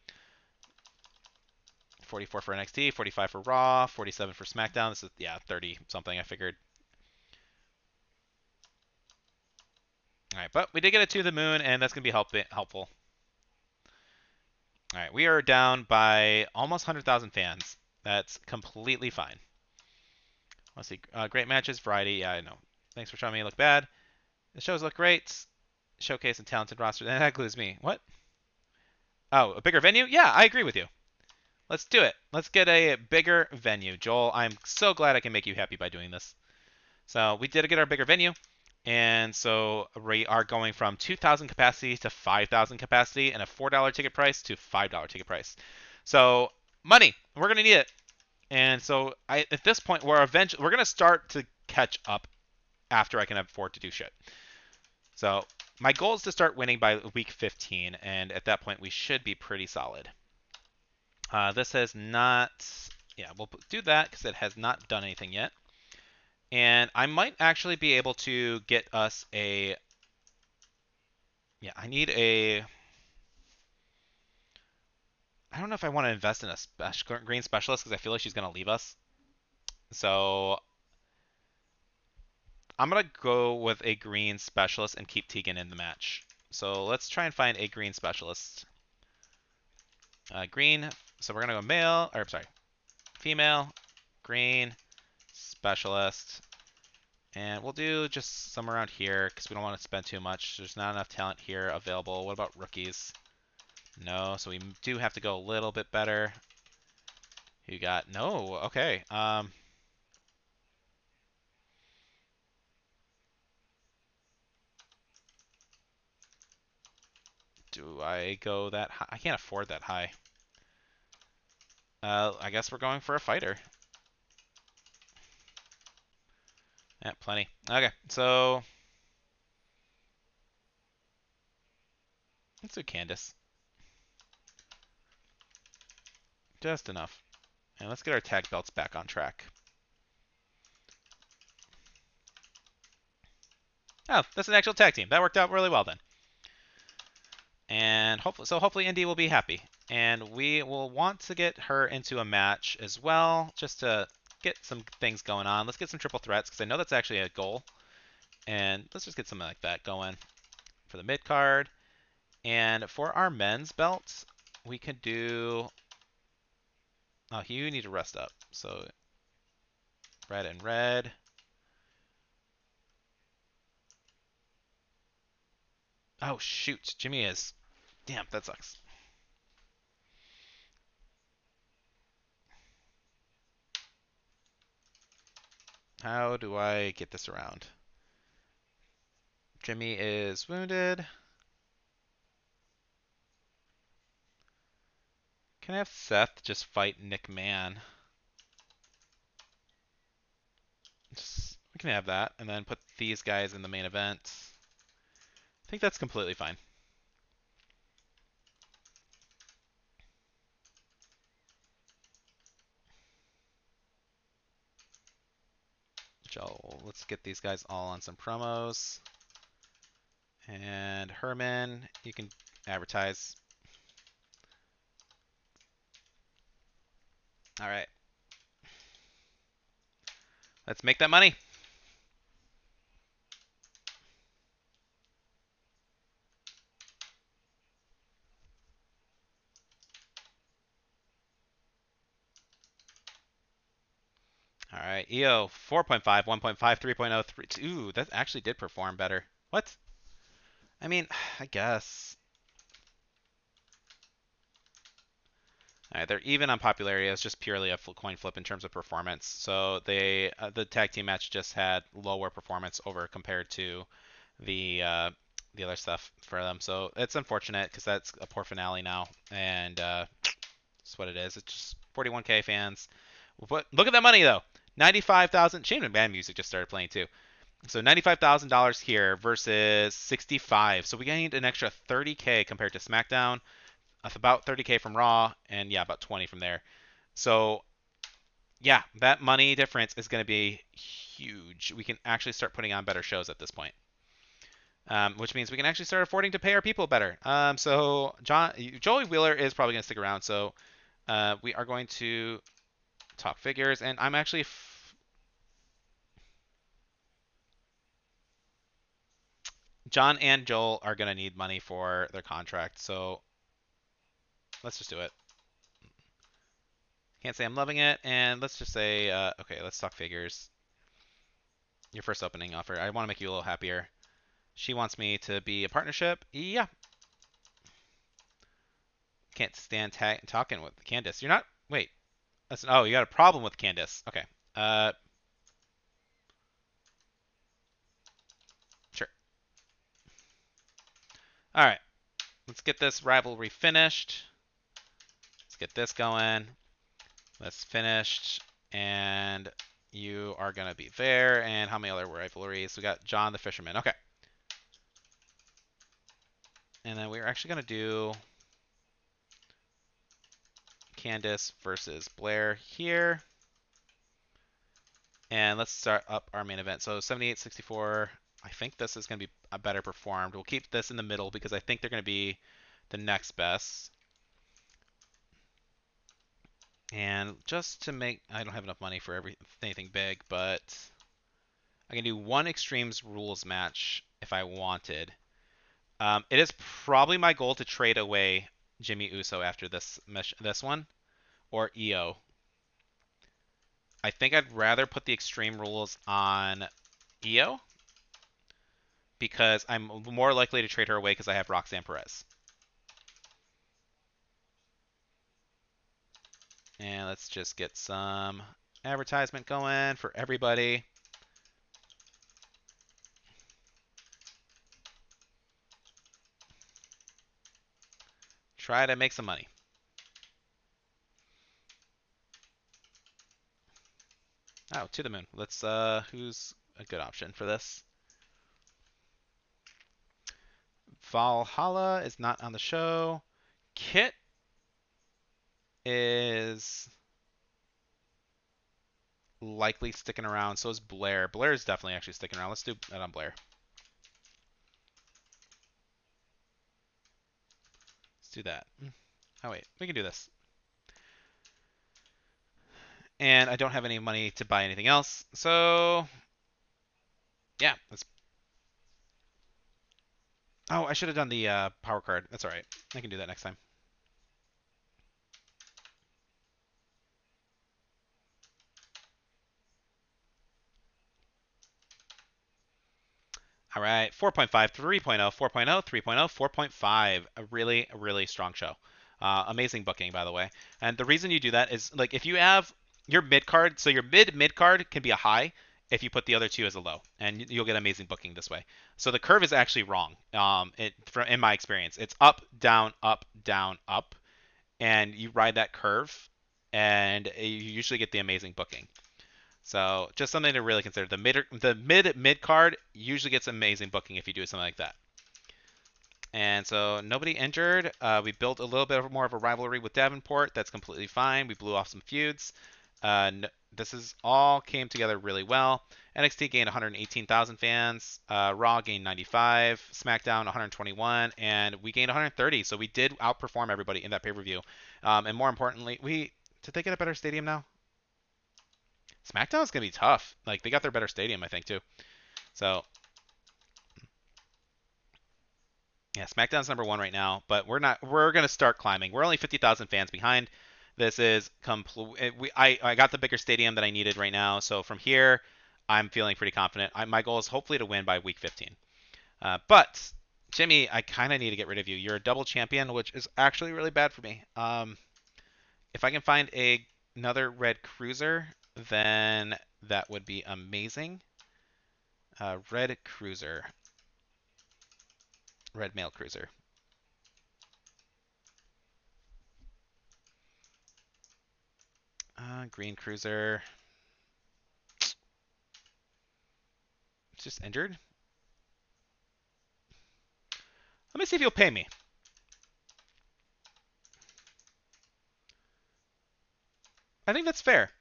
44 for NXT, 45 for Raw, 47 for SmackDown. This is, yeah, 30 something, I figured. All right, but we did get it to the moon, and that's going to be helpful. All right, we are down by almost 100,000 fans. That's completely fine. Let's see. Great matches, variety. Yeah, I know. Thanks for showing me look bad. The shows look great. Showcase and talented roster. And that includes me. What? Oh, a bigger venue? Yeah, I agree with you. Let's do it. Let's get a bigger venue. Joel, I'm so glad I can make you happy by doing this. So we did get our bigger venue. And so we are going from 2,000 capacity to 5,000 capacity and a $4 ticket price to $5 ticket price. So money, we're going to need it. And so at this point, we're going to start to catch up after I can afford to do shit. So my goal is to start winning by week 15. And at that point, we should be pretty solid. This has not... Yeah, we'll do that because it has not done anything yet. And I might actually be able to get us a... Yeah, I need a... I don't know if I want to invest in a green specialist because I feel like she's going to leave us. So I'm going to go with a green specialist and keep Tegan in the match. So let's try and find a green specialist. Green. So we're going to go male, or sorry, female, green, specialist. And we'll do just some around here because we don't want to spend too much. There's not enough talent here available. What about rookies? No, so we do have to go a little bit better. You got no. Okay. Do I go that high? I can't afford that high. I guess we're going for a fighter. Yeah, plenty. Okay, so let's do Candace. Just enough. And let's get our tag belts back on track. Oh, that's an actual tag team. That worked out really well then. And hopefully Indy will be happy. And we will want to get her into a match as well, just to get some things going on. Let's get some triple threats, because I know that's actually a goal. And let's just get something like that going for the mid card. And for our men's belts, we could do... Oh, you need to rest up. So red and red. Oh, shoot. Jimmy is. Damn, that sucks. How do I get this around? Jimmy is wounded. Can I have Seth just fight Nick Mann? We can have that, and then put these guys in the main event. I think that's completely fine. Joel, let's get these guys all on some promos. And Herman, you can advertise. All right. Let's make that money. All right. EO 4.5, 1.5, 3.03. Ooh, that actually did perform better. What? I mean, I guess. All right, they're even on popularity. It's just purely a coin flip in terms of performance. So the tag team match just had lower performance over compared to the other stuff for them. So it's unfortunate because that's a poor finale now, and that's what it is. It's just 41K fans. But look at that money though. 95,000. Shane McMahon music just started playing too. So $95,000 here versus 65. So we gained an extra 30K compared to SmackDown. About 30K from Raw, and yeah, about 20 from there. So yeah, that money difference is going to be huge. We can actually start putting on better shows at this point. Which means we can actually start affording to pay our people better. So Joey Wheeler is probably going to stick around. So we are going to talk figures, and I'm actually John and Joel are going to need money for their contract. So let's just do it. Can't say I'm loving it, and let's just say okay, let's talk figures. Your first opening offer. I want to make you a little happier. She wants me to be a partnership. Yeah. Can't stand talking with Candace. You're not. Wait. That's oh, you got a problem with Candace. Okay. Uh, sure. All right. Let's get this rivalry finished. Let's get this going. That's finished, and you are gonna be there. And how many other rivalries? We got John the Fisherman. Okay. And then we're actually gonna do Candace versus Blair here. And let's start up our main event. So 78, 64. I think this is going to be a better performed. We'll keep this in the middle because I think they're going to be the next best. And just to make, I don't have enough money for anything big, but I can do one Extremes rules match if I wanted. It is probably my goal to trade away Jimmy Uso after this one, or EO. I think I'd rather put the Extreme rules on EO because I'm more likely to trade her away because I have Roxanne Perez. And let's just get some advertisement going for everybody. Try to make some money. Oh, to the moon. Let's who's a good option for this? Valhalla is not on the show. Kit is likely sticking around. So is Blair. Blair is definitely actually sticking around. Let's do that on Blair. Let's do that. Oh wait, we can do this. And I don't have any money to buy anything else. So yeah, let's. Oh, I should have done the power card. That's all right. I can do that next time. All right, 4.5, 3.0, 4.0, 3.0, 4.5. A really strong show. Amazing booking, by the way. And the reason you do that is like if you have your mid card, so your mid card can be a high if you put the other two as a low, and you'll get amazing booking this way. So the curve is actually wrong. In my experience, it's up, down, up, down, up, and you ride that curve, and you usually get the amazing booking. So just something to really consider. The mid card usually gets amazing booking if you do something like that. And so nobody injured. We built a little bit more of a rivalry with Davenport. That's completely fine. We blew off some feuds. This is all came together really well. NXT gained 118,000 fans. Raw gained 95. SmackDown 121, and we gained 130. So we did outperform everybody in that pay-per-view. And more importantly, did they get a better stadium now? SmackDown is gonna be tough. Like they got their better stadium, I think too. So yeah, SmackDown's number one right now, but we're not. We're gonna start climbing. We're only 50,000 fans behind. This is complete. I got the bigger stadium that I needed right now. So from here, I'm feeling pretty confident. My goal is hopefully to win by week 15. But Jimmy, I kind of need to get rid of you. You're a double champion, which is actually really bad for me. If I can find another red cruiser, then that would be amazing. Red cruiser. Red male cruiser. Green cruiser. Just injured. Let me see if he'll pay me. I think that's fair.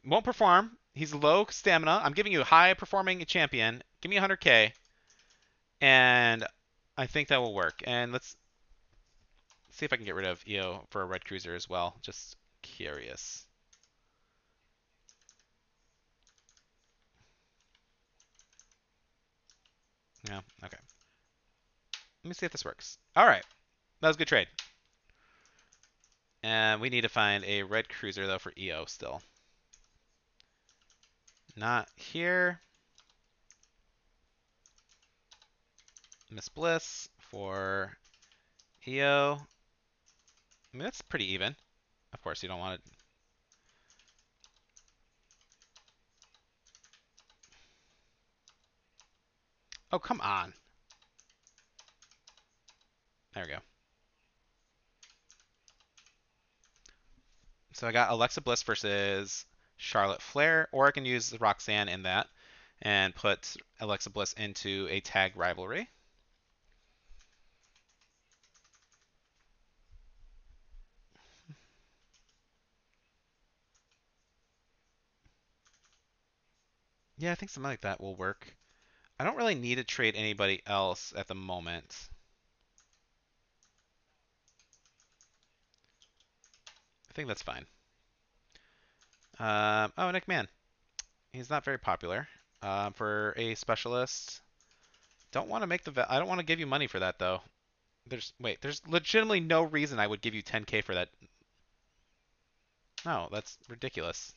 Won't perform. He's low stamina. I'm giving you a high performing champion. Give me 100K, and I think that will work. And let's see if I can get rid of EO for a red cruiser as well. Just curious. Yeah, okay. Let me see if this works. All right. That was a good trade. And we need to find a red cruiser, though, for EO still. Not here. Miss Bliss for EO. I mean, that's pretty even. Of course, you don't want it. Oh, come on. There we go. So I got Alexa Bliss versus Charlotte Flair, or I can use Roxanne in that and put Alexa Bliss into a tag rivalry. Yeah, I think something like that will work. I don't really need to trade anybody else at the moment. I think that's fine. Oh, Nick Mann. He's not very popular for a specialist. Don't want to make the. I don't want to give you money for that though. There's legitimately no reason I would give you 10K for that. No, that's ridiculous.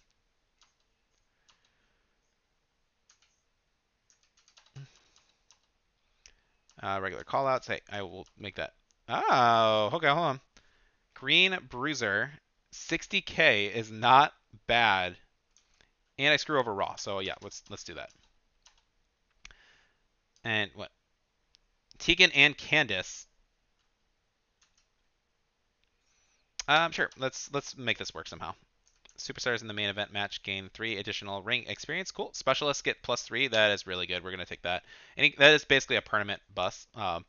Regular callouts. Hey, I will make that. Oh, okay, hold on. Green Bruiser, 60K is not bad, and I screw over Raw. So yeah, let's do that. And what? Tegan and Candice. Sure. Let's make this work somehow. Superstars in the main event match gain 3 additional ring experience. Cool. Specialists get +3. That is really good. We're gonna take that. That is basically a permanent buff. All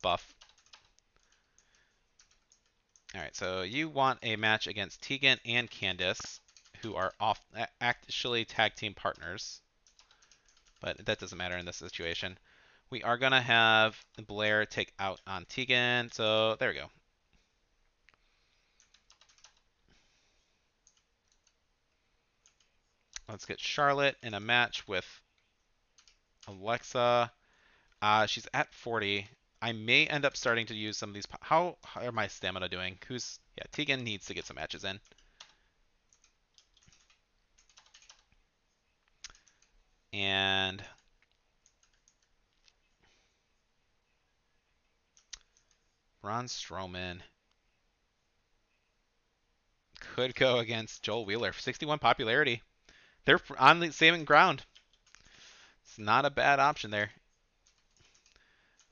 right. So you want a match against Tegan and Candice, who are actually tag team partners, but that doesn't matter in this situation. We are gonna have Blair take out on Tegan. So there we go. Let's get Charlotte in a match with Alexa. She's at 40. I may end up starting to use some of these. How are my stamina doing? Yeah, Tegan needs to get some matches in. And Braun Strowman could go against Joel Wheeler. 61 popularity. They're on the same ground. It's not a bad option there.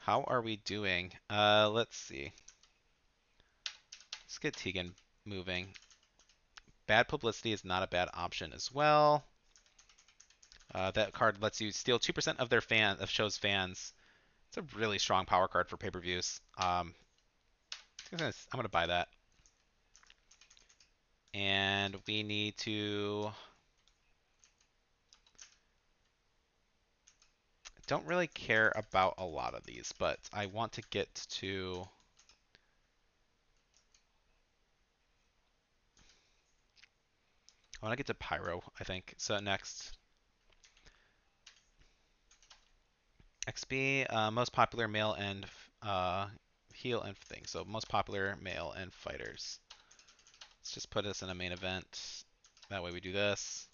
How are we doing? Let's see. Let's get Tegan moving. Bad publicity is not a bad option as well. That card lets you steal 2% of their show's fans. It's a really strong power card for pay-per-views. I'm gonna buy that. And we need to. Don't really care about a lot of these, but I want to get to. I want to get to Pyro, I think. So next. XP, most popular male and heel and thing. So most popular male and fighters. Let's just put us in a main event. That way we do this.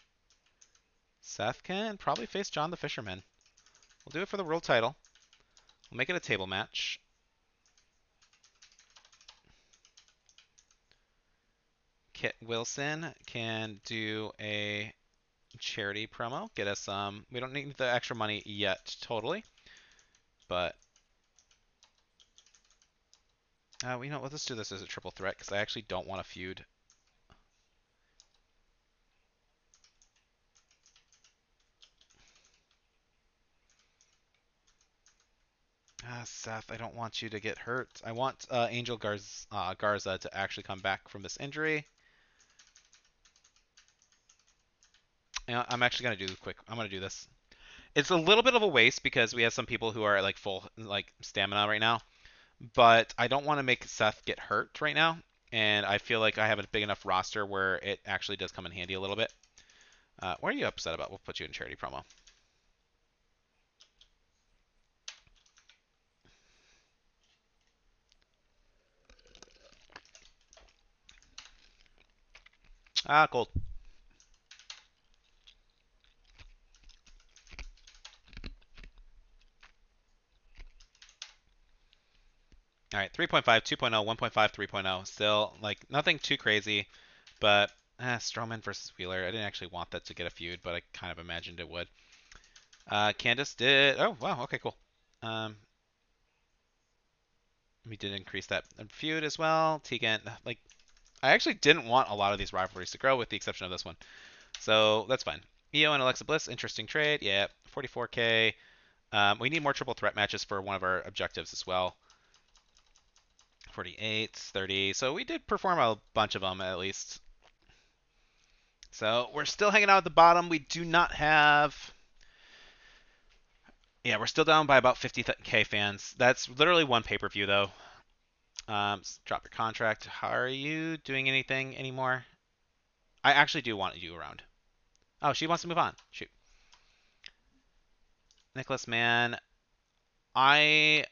Seth can probably face John the Fisherman. We'll do it for the world title. We'll make it a table match. Kit Wilson can do a charity promo. Get us some. We don't need the extra money yet, totally. But let's do this as a triple threat because I actually don't want to feud. Seth, I don't want you to get hurt. I want Angel Garza to actually come back from this injury. I'm actually gonna do quick. I'm gonna do this. It's a little bit of a waste because we have some people who are like full like stamina right now, but I don't want to make Seth get hurt right now, and I feel like I have a big enough roster where it actually does come in handy a little bit. What are you upset about? We'll put you in charity promo. Gold. All right, 3.5, 2.0, 1.5, 3.0. Still, like, nothing too crazy, but Strowman versus Wheeler. I didn't actually want that to get a feud, but I kind of imagined it would. Candice did. Oh, wow. Okay, cool. We did increase that feud as well. Tegan, like, I actually didn't want a lot of these rivalries to grow, with the exception of this one. So that's fine. Io and Alexa Bliss, interesting trade. Yeah, 44k. We need more triple threat matches for one of our objectives as well. 48, 30. So we did perform a bunch of them at least. So we're still hanging out at the bottom. We do not have. Yeah, we're still down by about 50k fans. That's literally one pay-per-view though. Drop your contract. How are you doing anything anymore? I actually do want you around. Oh, she wants to move on. Shoot. Nicholas Mann. I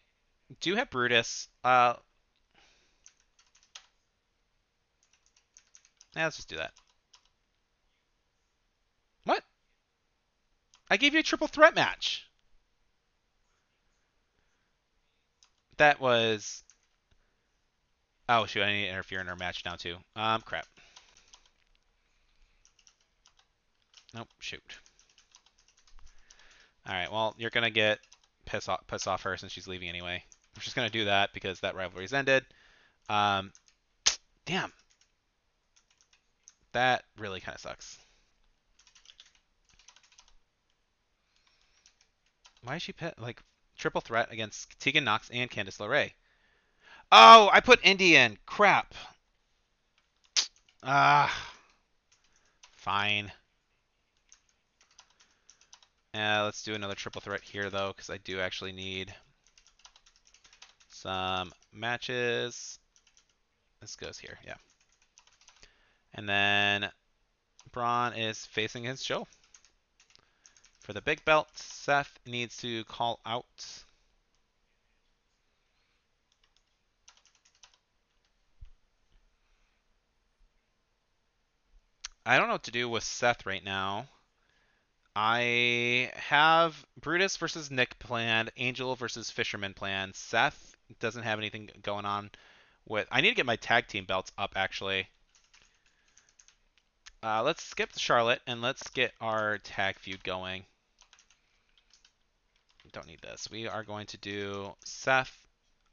do have Brutus. Yeah, let's just do that. What? I gave you a triple threat match. That was. Oh shoot! I need to interfere in our match now too. Crap. Nope. Shoot. All right. Well, you're gonna get piss off her since she's leaving anyway. We're just gonna do that because that rivalry's ended. Um, damn. That really kind of sucks. Why is she like triple threat against Tegan Knox and Candice LeRae? Oh, I put Indy in. Crap. Ah, fine. Let's do another triple threat here though, because I do actually need some matches. This goes here, yeah. And then Braun is facing his Joe. For the big belt, Seth needs to call out. I don't know what to do with Seth right now. I have Brutus versus Nick planned, Angel versus Fisherman planned. Seth It doesn't have anything going on with. I need to get my tag team belts up actually. Let's skip Charlotte and let's get our tag feud going. Don't need this. We are going to do Seth.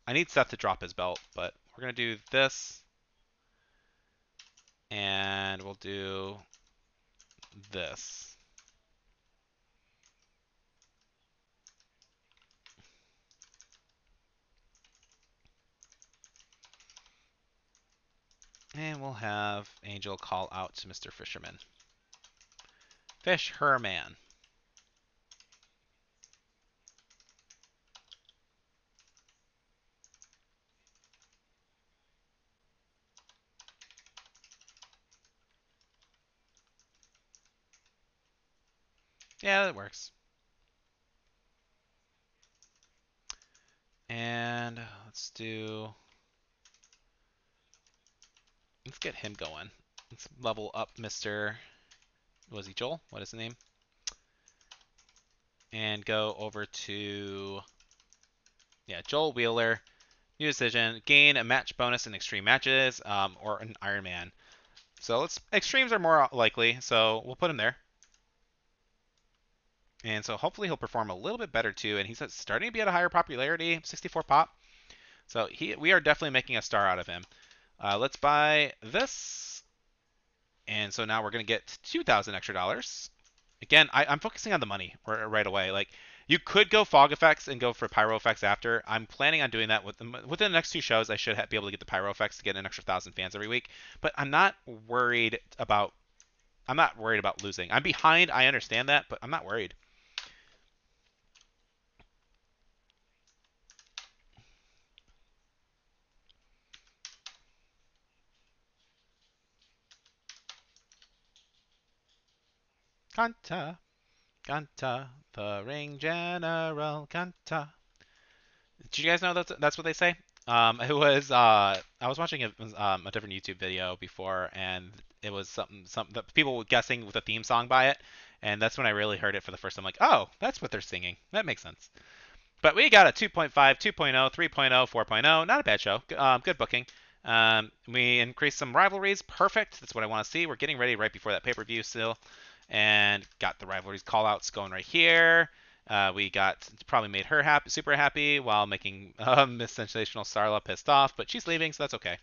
I need Seth to drop his belt, but we're going to do this. And we'll do this. And we'll have Angel call out to Mr. Fisherman. Fish her man. Yeah, that works. And let's get him going. Let's level up Mr. Was he Joel? What is the name? And go over to Joel Wheeler. New decision. Gain a match bonus in extreme matches, or an Iron Man. So extremes are more likely, so we'll put him there. And so hopefully he'll perform a little bit better too. And he's starting to be at a higher popularity, 64 pop. So we are definitely making a star out of him. Let's buy this. And so now we're going to get 2,000 extra dollars. Again, I'm focusing on the money right away. Like, you could go fog effects and go for pyro effects after. I'm planning on doing that within the next two shows. I should be able to get the pyro effects to get an extra 1,000 fans every week. But I'm not worried about losing. I'm behind. I understand that, but I'm not worried. Kanta, Kanta, the ring general, Kanta. Did you guys know that's what they say? It was I was watching a different YouTube video before, and it was something that people were guessing with a theme song by it, and that's when I really heard it for the first time. Like, oh, that's what they're singing. That makes sense. But we got a 2.5, 2.0, 3.0, 4.0. Not a bad show. Good booking. We increased some rivalries. Perfect. That's what I want to see. We're getting ready right before that pay-per-view still, and got the rivalries call-outs going right here. We probably made her happy, super happy, while making Miss Sensational Starla pissed off, but she's leaving, so that's okay.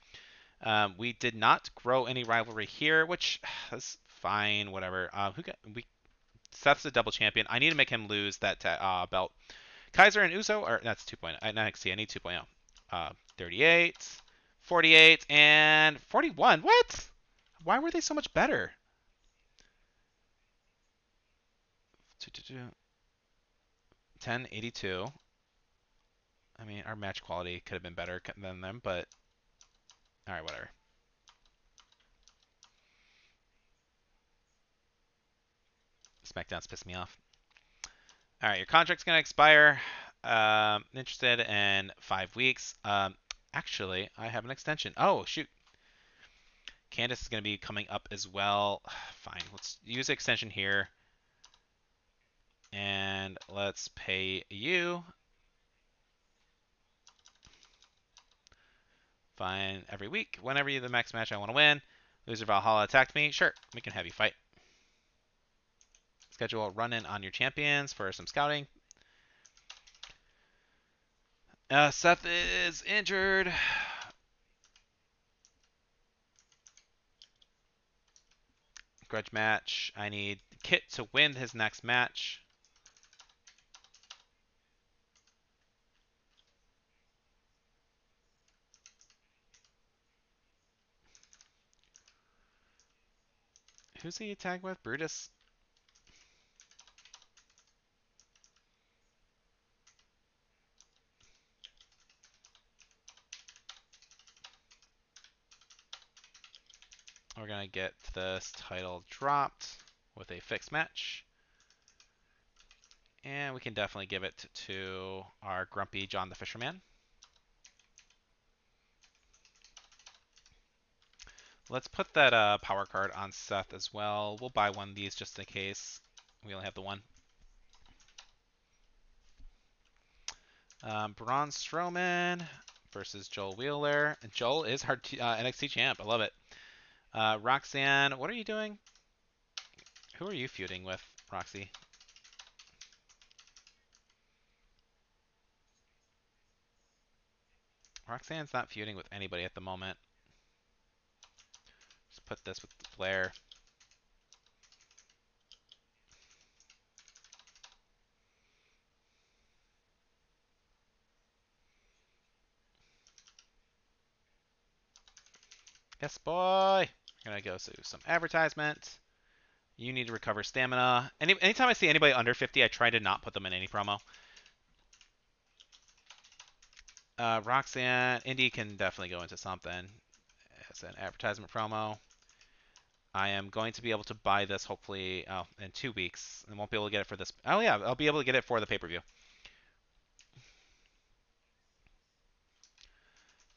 We did not grow any rivalry here, which is fine, whatever. Seth's a double champion. I need to make him lose that belt. Kaiser and Uso, or that's 2.0. NXT, I need 2.0. 38, 48, and 41. What? Why were they so much better? 1082. I mean, our match quality could have been better than them, but all right, whatever. SmackDown's pissed me off. All right, your contract's gonna expire. Interested in 5 weeks. Actually, I have an extension. Oh shoot, Candace is gonna be coming up as well. Fine, let's use the extension here, and let's pay you. Fine, every week, whenever you the max match I want to win. Loser Valhalla attacked me. Sure, we can have you fight. Schedule a run-in on your champions for some scouting. Seth is injured. Grudge match. I need Kit to win his next match. Who's he tag with? Brutus? We're going to get this title dropped with a fixed match. And we can definitely give it to our grumpy John the Fisherman. Let's put that power card on Seth as well. We'll buy one of these just in case. We only have the one. Braun Strowman versus Joel Wheeler. And Joel is our NXT champ. I love it. Roxanne, what are you doing? Who are you feuding with, Roxy? Roxanne's not feuding with anybody at the moment. Just put this with Flair. Yes, boy. We're gonna go through some advertisement. You need to recover stamina. Anytime I see anybody under 50, I try to not put them in any promo. Roxanne, Indy can definitely go into something as an advertisement promo. I am going to be able to buy this hopefully in 2 weeks. I won't be able to get it for this. Oh yeah, I'll be able to get it for the pay-per-view.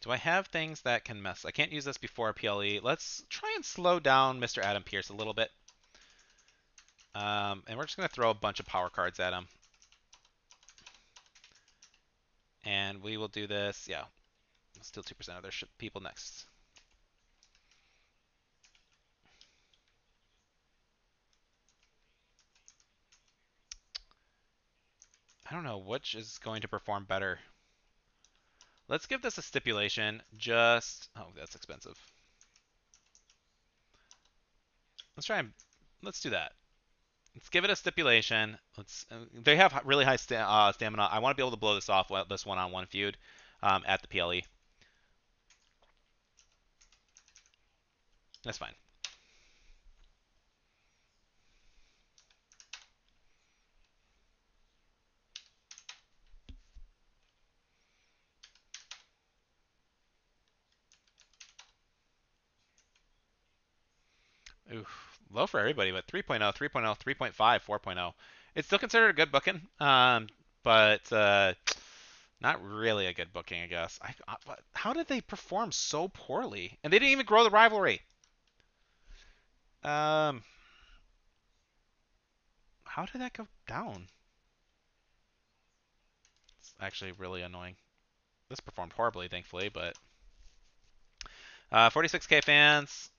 Do I have things that can mess? I can't use this before PLE. Let's try and slow down Mr. Adam Pearce a little bit. And we're just going to throw a bunch of power cards at him. And we will do this. Yeah, steal 2% of their people next. I don't know which is going to perform better. Let's give this a stipulation. Oh, that's expensive. Let's do that. Let's give it a stipulation. They have really high stamina. I want to be able to blow this off this one-on-one feud at the PLE. That's fine. Oof, low for everybody, but 3.0, 3.0, 3.5, 4.0. It's still considered a good booking, but not really a good booking, I guess. How did they perform so poorly? And they didn't even grow the rivalry. Um, how did that go down? It's actually really annoying. This performed horribly, thankfully, but 46K fans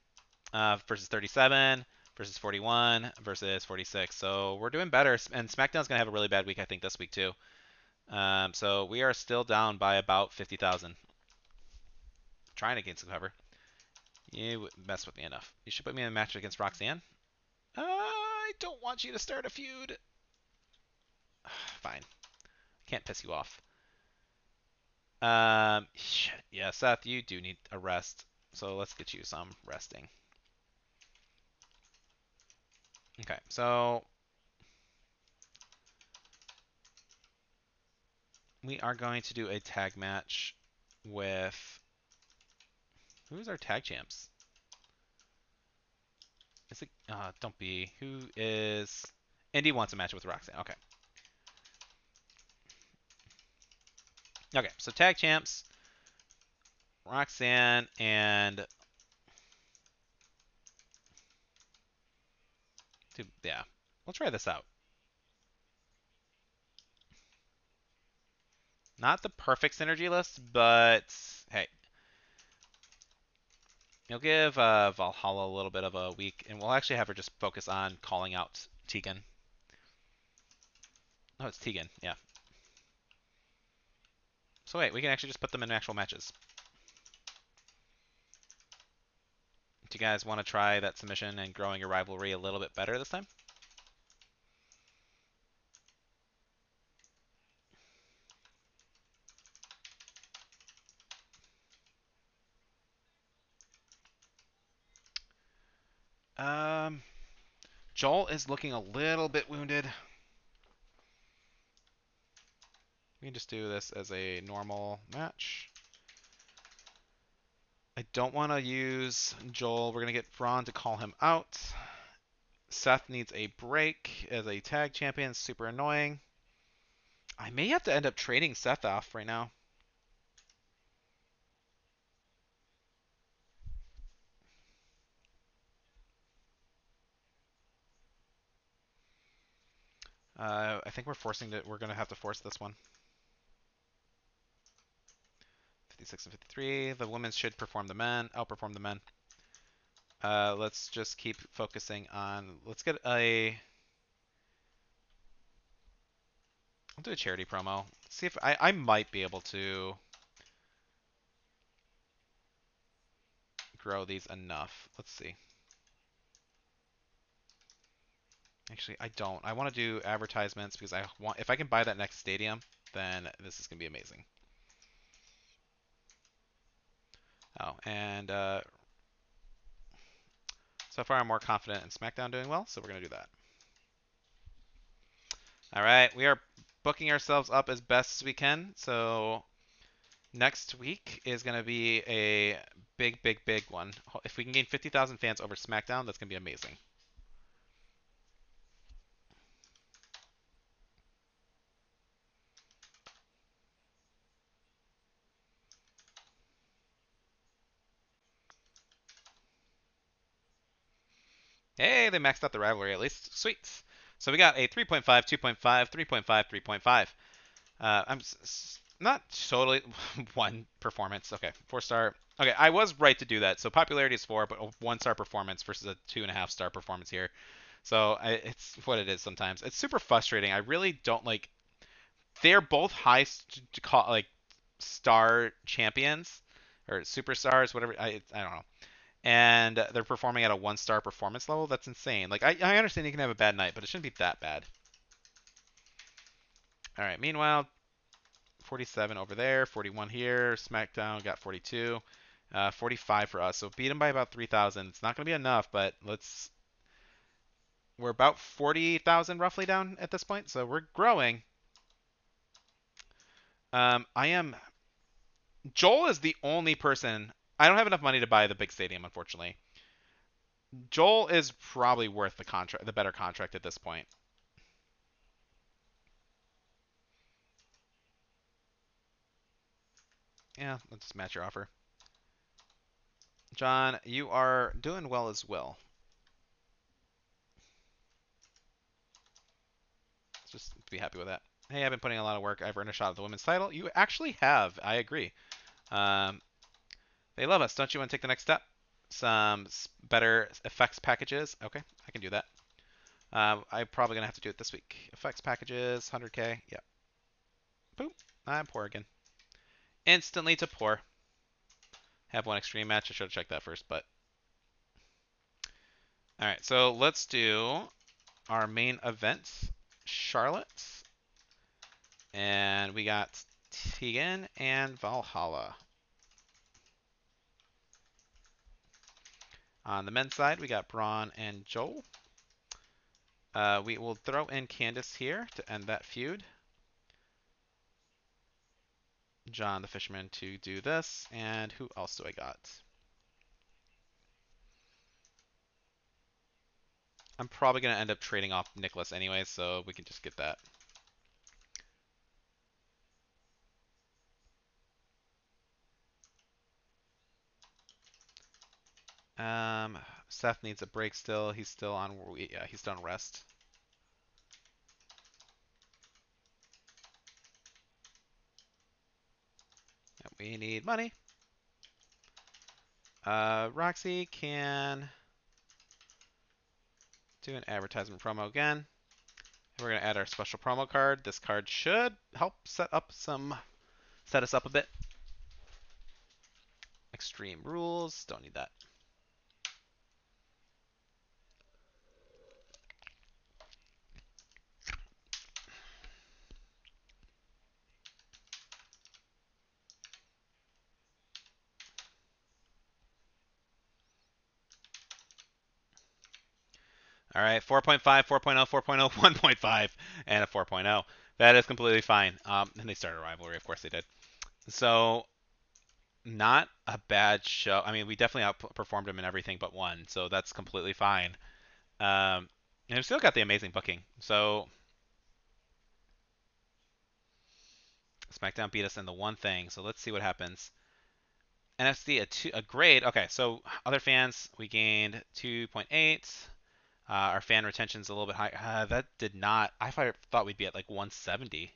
versus 37 versus 41 versus 46. So we're doing better, and SmackDown's gonna have a really bad week, I think, this week too. So we are still down by about 50,000. Trying to gain some cover. You mess with me enough. You should put me in a match against Roxanne. I don't want you to start a feud. Fine. Can't piss you off. Yeah, Seth, you do need a rest. So let's get you some resting. Okay, so we are going to do a tag match with... Who's our tag champs? Is it... don't be... Who is... Indy wants a match with Roxanne. Okay. Okay, so tag champs, Roxanne and yeah, we'll try this out. Not the perfect synergy list, but hey, you'll give Valhalla a little bit of a week, and we'll actually have her just focus on calling out Tegan. Oh, it's Tegan, yeah. So wait, we can actually just put them in actual matches. Do you guys want to try that submission and growing your rivalry a little bit better this time? Um, Joel is looking a little bit wounded. We can just do this as a normal match. I don't want to use Joel. We're going to get Braun to call him out. Seth needs a break as a tag champion. Super annoying. I may have to end up trading Seth off right now. I think we're going to have to force this one. 56 and 53. The women should outperform the men. Let's just keep focusing on. Let's get a. I'll do a charity promo. See if I might be able to grow these enough. Let's see. Actually, I don't. I want to do advertisements because I want. If I can buy that next stadium, then this is gonna be amazing. Oh, and so far I'm more confident in SmackDown doing well, so we're gonna do that. All right, we are booking ourselves up as best as we can. So next week is gonna be a big, big, big one. If we can gain 50,000 fans over SmackDown, that's gonna be amazing. Hey, they maxed out the rivalry at least. Sweet. So we got a 3.5, 2.5, 3.5, 3.5. I'm not totally one performance. Okay, 4-star. Okay, I was right to do that. So popularity is 4, but a 1-star performance versus a 2.5-star performance here. So it's what it is sometimes. It's super frustrating. I really don't like. They're both like star champions or superstars, whatever. I don't know. And they're performing at a 1-star performance level. That's insane. Like I understand you can have a bad night, but it shouldn't be that bad. All right. Meanwhile, 47 over there, 41 here. SmackDown got 42, 45 for us. So beat them by about 3,000. It's not going to be enough, but we're about 40,000 roughly down at this point, so we're growing. I am. Joel is the only person. I don't have enough money to buy the big stadium, unfortunately. Joel is probably worth the better contract at this point. Yeah, let's just match your offer. John, you are doing well as well. Let's just be happy with that. Hey, I've been putting a lot of work. I've earned a shot at the women's title. You actually have. I agree. Um, they love us. Don't you want to take the next step? Some better effects packages. Okay, I can do that. I'm probably going to have to do it this week. Effects packages, 100K. Yeah. Boom. I'm poor again. Instantly to poor. Have one extreme match. I should have checked that first, but. Alright, so let's do our main events. Charlotte. And we got Tegan and Valhalla. On the men's side, we got Braun and Joel. We will throw in Candice here to end that feud. John the Fisherman to do this. And who else do I got? I'm probably going to end up trading off Nicholas anyway, so we can just get that. Seth needs a break still. He's still on. Yeah, he's still on rest. We need money. Roxy can do an advertisement promo again. We're gonna add our special promo card. This card should help set us up a bit. Extreme rules. Don't need that. All right, 4.5, 4.0, 4.0, 1.5, and a 4.0. That is completely fine. And they started a rivalry, of course they did. So not a bad show. I mean, we definitely outperformed them in everything but one, so that's completely fine. And we've still got the amazing booking. So SmackDown beat us in the one thing. So let's see what happens. NFC a grade. Okay, so other fans we gained 2.8. Our fan retention's a little bit high. That did not. I thought we'd be at like 170.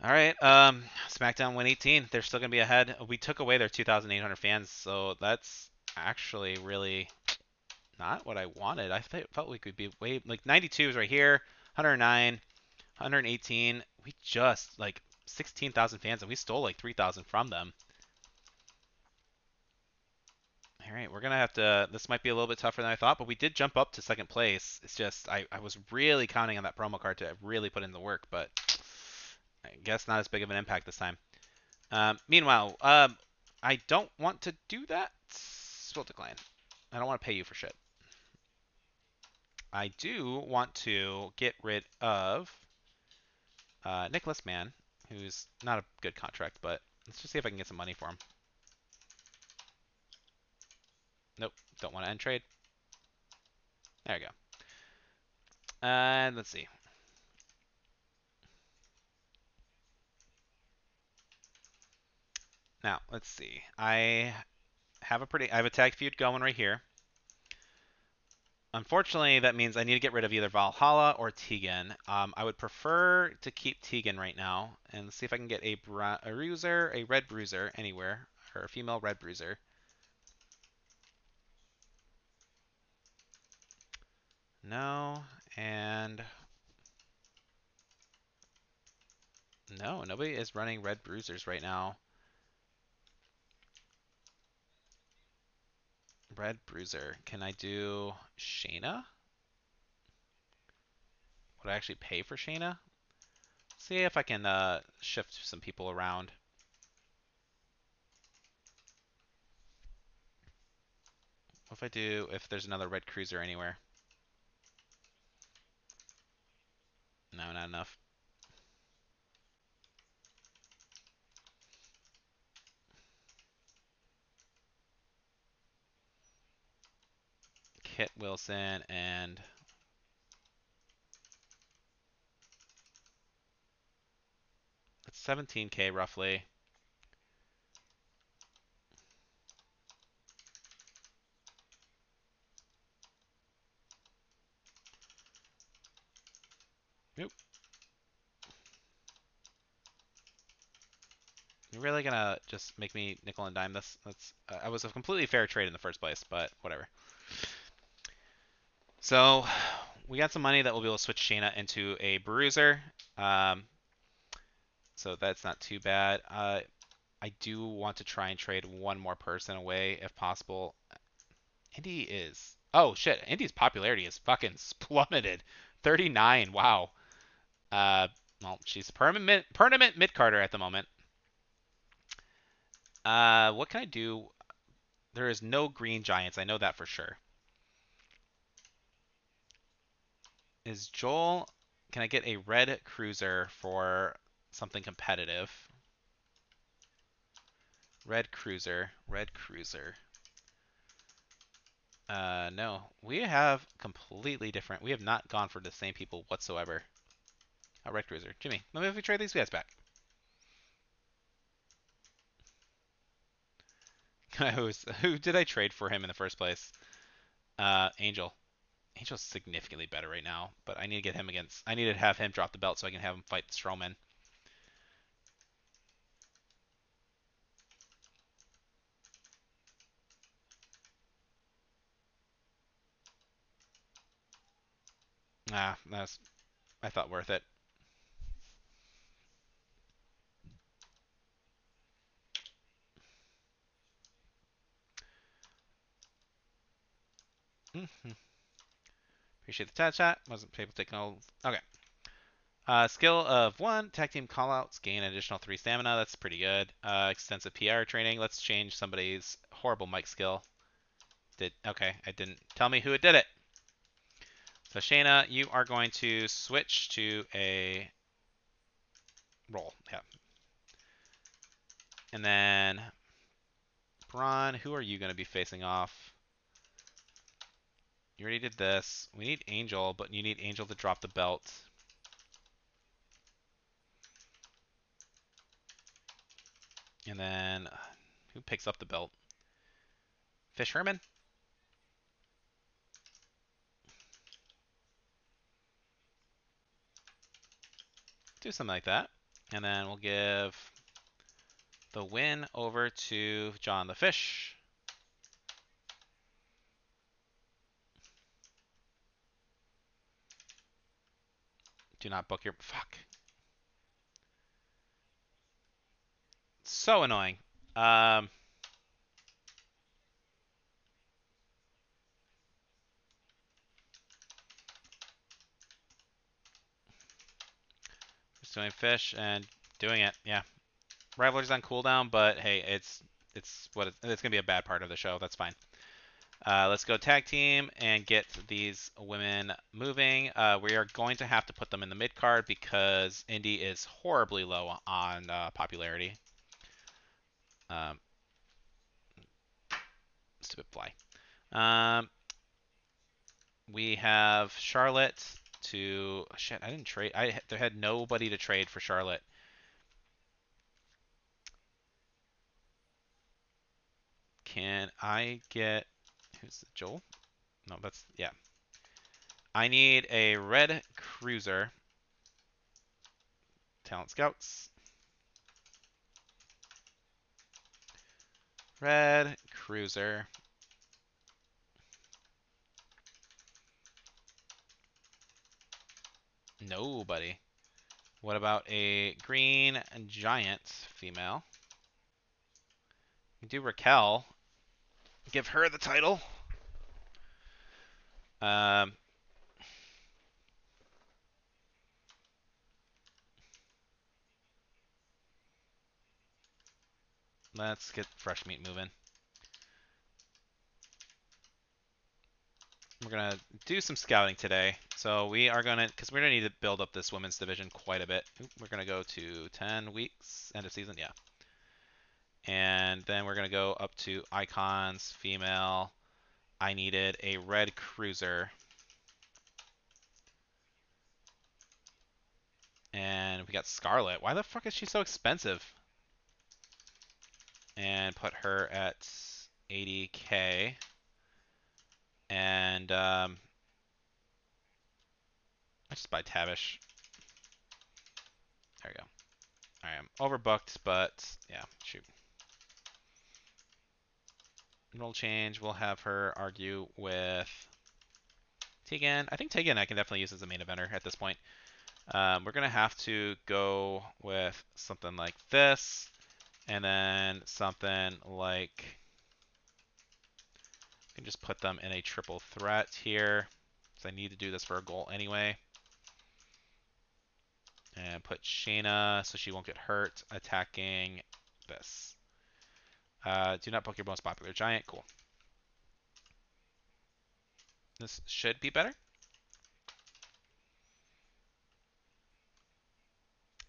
All right. SmackDown 118. They're still gonna be ahead. We took away their 2,800 fans, so that's actually really not what I wanted. I felt we could be way like 92 is right here, 109, 118. We just like 16,000 fans, and we stole like 3,000 from them. All right, we're gonna have to. This might be a little bit tougher than I thought, but we did jump up to second place. It's just I was really counting on that promo card to really put in the work, but I guess not as big of an impact this time. Meanwhile, I don't want to do that. We'll decline. I don't want to pay you for shit. I do want to get rid of Nicholas Mann, who's not a good contract, but let's just see if I can get some money for him. Nope, don't want to end trade. There we go. And let's see. Now, let's see. I have a tag feud going right here. Unfortunately, that means I need to get rid of either Valhalla or Tegan. I would prefer to keep Tegan right now and see if I can get a bruiser, a red bruiser anywhere, or a female red bruiser. No, and no, nobody is running red bruisers right now. Red bruiser. Can I do Shayna? Would I actually pay for Shayna? See if I can shift some people around. What if I do if there's another red cruiser anywhere? No, not enough. Kit Wilson and it's 17K roughly. Nope. You're really gonna just make me nickel and dime this? That's I was a completely fair trade in the first place, but whatever. So we got some money that we'll be able to switch Shayna into a bruiser. Um, so that's not too bad. I do want to try and trade one more person away if possible. Indy is. Oh shit! Indy's popularity is fucking plummeted. 39. Wow. Uh, well, she's permanent mid carder at the moment. What can I do? There is no green giants. I know that for sure. Is Joel? Can I get a red cruiser for something competitive? Red cruiser. Red cruiser. No. We have completely different. We have not gone for the same people whatsoever. A red cruiser. Jimmy, let me if we trade these guys back. Who did I trade for him in the first place? Angel. Angel's significantly better right now, but I need to get him against. I need to have him drop the belt so I can have him fight Strowman. Ah, that's I thought worth it. Mm-hmm. Appreciate the chat. Wasn't able to take all. Okay. Skill of 1, tag team callouts, gain an additional 3 stamina. That's pretty good. Extensive PR training. Let's change somebody's horrible mic skill. Okay, I didn't tell me who it did it. So Shayna, you are going to switch to a roll. Yeah. And then Braun, who are you going to be facing off? You already did this. We need Angel, but you need Angel to drop the belt. And then who picks up the belt? Fish Herman? Do something like that. And then we'll give the win over to John the Fish. Do not book your... Fuck. So annoying. Um, just doing fish and doing it. Yeah. Rivalries on cooldown, but hey, it's gonna be a bad part of the show. That's fine. Let's go tag team and get these women moving. We are going to have to put them in the mid card because Indy is horribly low on popularity. Um, Stupid fly. Um, we have Charlotte to shit. I didn't trade. I had nobody to trade for Charlotte. Can I get who's Joel? No, that's yeah. I need a red cruiser. Talent scouts. Red cruiser. Nobody. What about a green giant female? We do Raquel. Give her the title. Um, let's get fresh meat moving. We're gonna do some scouting today. So we are gonna, because we're gonna need to build up this women's division quite a bit. We're gonna go to 10 weeks, end of season, yeah. And then we're gonna go up to icons, female. I needed a red cruiser. And we got Scarlet. Why the fuck is she so expensive? And put her at 80k. And I just buy Tavish. There we go. I am overbooked, but yeah, shoot. Role change. We'll have her argue with Tegan. I think Tegan I can definitely use as a main eventer at this point. We're going to have to go with something like this. And then something like... I can just put them in a triple threat here. Because I need to do this for a goal anyway. And put Shayna so she won't get hurt attacking this. Do not book your most popular giant. Cool. This should be better.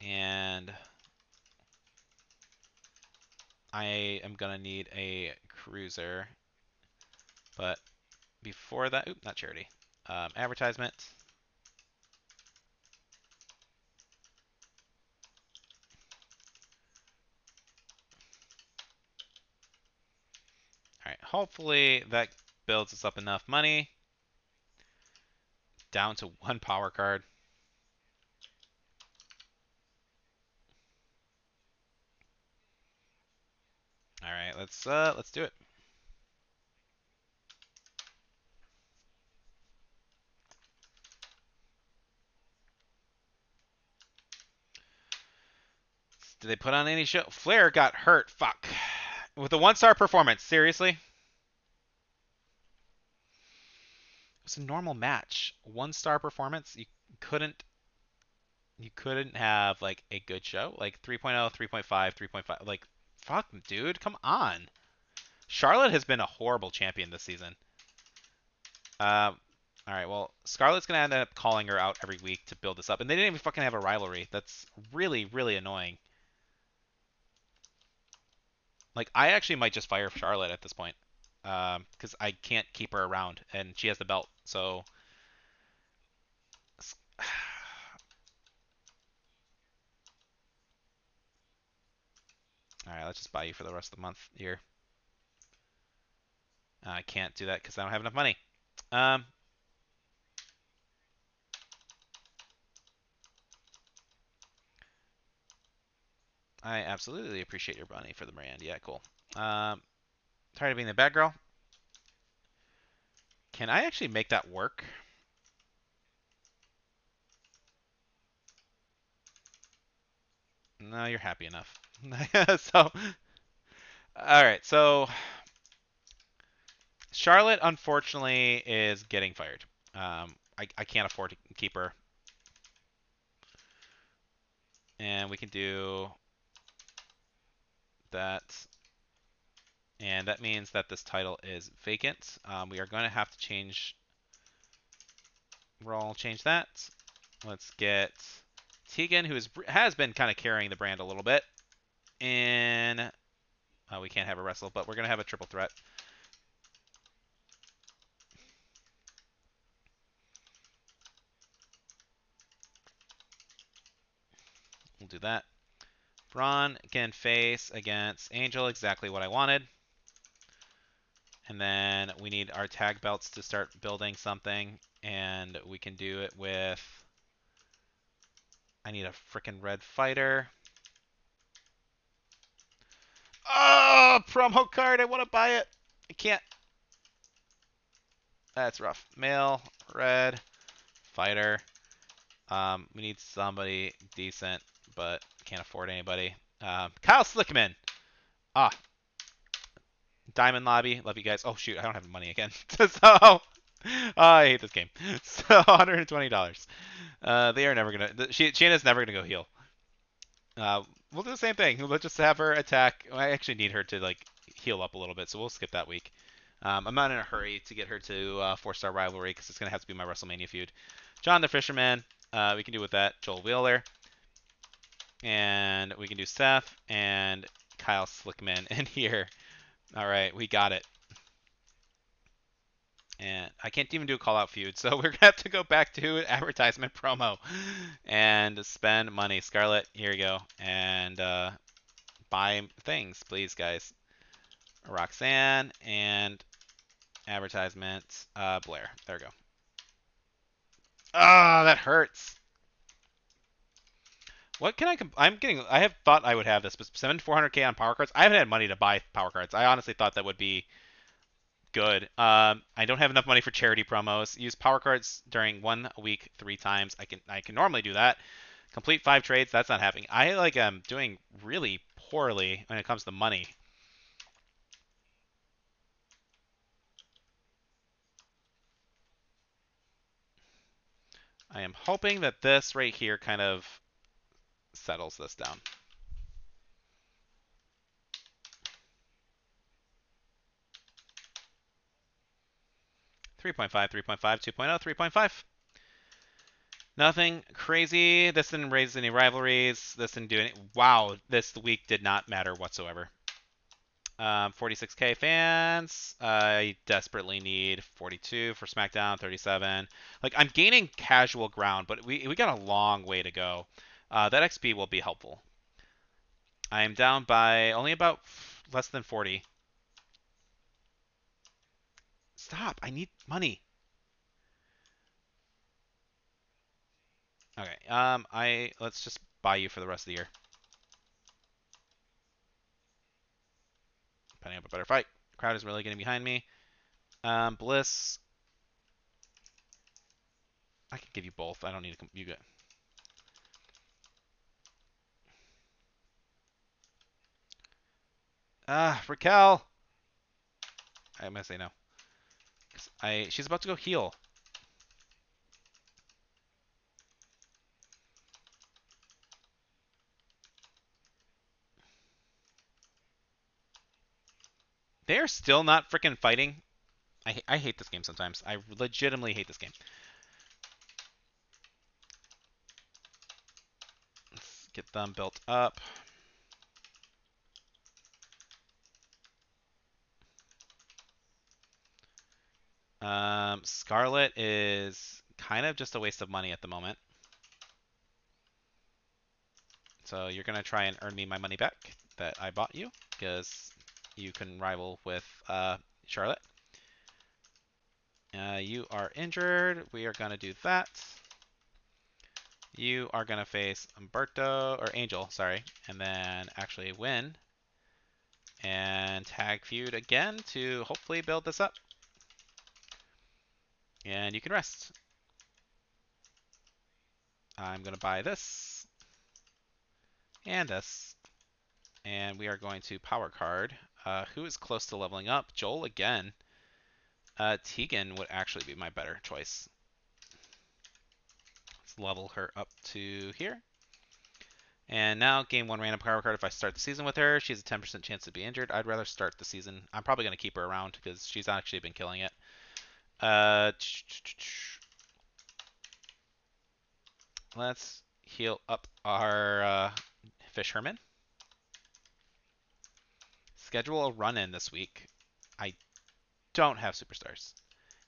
And I am going to need a cruiser. But before that, oop, not charity. Advertisement. All right, hopefully that builds us up enough money. Down to one power card. All right, let's do it. Did they put on any show? Flair got hurt. Fuck. With a 1-star performance. Seriously? It was a normal match. 1-star performance. You couldn't have like a good show. Like 3.0, 3.5, 3.5. Like fuck, dude. Come on. Charlotte has been a horrible champion this season. All right, well, Scarlett's gonna end up calling her out every week to build this up, and they didn't even fucking have a rivalry. That's really, really annoying. Like, I actually might just fire Charlotte at this point, because I can't keep her around, and she has the belt. So, all right, let's just buy you for the rest of the month here. I can't do that because I don't have enough money. Um, I absolutely appreciate your money for the brand. Yeah, cool. Tired of being the bad girl. Can I actually make that work? No, you're happy enough. So, all right. So Charlotte, unfortunately, is getting fired. I can't afford to keep her, and we can do that. And that means that this title is vacant. We are going to have to change. We'll change that. Let's get Tegan, who has been kind of carrying the brand a little bit. And we can't have a wrestle, but we're going to have a triple threat. We'll do that. Braun can face against Angel, exactly what I wanted. And then we need our tag belts to start building something. And we can do it with... I need a freaking red fighter. Oh, promo card. I want to buy it. I can't. That's rough. Male, red, fighter. We need somebody decent, but can't afford anybody. Kyle Slickman. Ah, Diamond Lobby. Love you guys. Oh, shoot. I don't have money again. So, I hate this game. So, $120. They are never going to... Shayna's never going to go heal. We'll do the same thing. We'll just have her attack. I actually need her to, like, heal up a little bit, so we'll skip that week. I'm not in a hurry to get her to 4-star rivalry because it's going to have to be my WrestleMania feud. John the Fisherman. We can do with that. Joel Wheeler. And we can do Seth and Kyle Slickman in here. All right, we got it. And I can't even do a call-out feud, so we're going to have to go back to an advertisement promo and spend money. Scarlett, here you go. And buy things, please, guys. Roxanne and advertisement. Blair. There we go. Ah, that hurts. What can I'm getting. I have thought I would have this, but 400K on power cards. I haven't had money to buy power cards. I honestly thought that would be good. I don't have enough money for charity promos. Use power cards during 1 week 3 times. I can normally do that. Complete 5 trades. That's not happening. I am doing really poorly when it comes to money. I am hoping that this right here kind of settles this down. 3.5, 3.5, 2.0, 3.5. Nothing crazy. This didn't raise any rivalries. This didn't do any. Wow, this week did not matter whatsoever. 46K fans. I desperately need 42 for SmackDown, 37. Like, I'm gaining casual ground, but we got a long way to go. That XP will be helpful. I am down by only about less than 40. Stop. I need money. Okay. Let's just buy you for the rest of the year. Putting up a better fight. Crowd is really getting behind me. Bliss. I can give you both. I don't need to. You get. Raquel. I'm gonna say no. She's about to go heal. They're still not freaking fighting. I hate this game sometimes. I legitimately hate this game. Let's get them built up. Scarlet is kind of just a waste of money at the moment. So you're going to try and earn me my money back that I bought you because you can rival with Charlotte. You are injured. We are going to do that. You are going to face Umberto, or Angel, sorry, and then actually win. And tag feud again to hopefully build this up. And you can rest. I'm going to buy this. And this. And we are going to power card. Who is close to leveling up? Joel again. Tegan would actually be my better choice. Let's level her up to here. And now, game 1 random power card. If I start the season with her, she has a 10% chance to be injured. I'd rather start the season. I'm probably going to keep her around because she's actually been killing it. Let's heal up our Fish Herman. Schedule a run-in this week. I don't have superstars.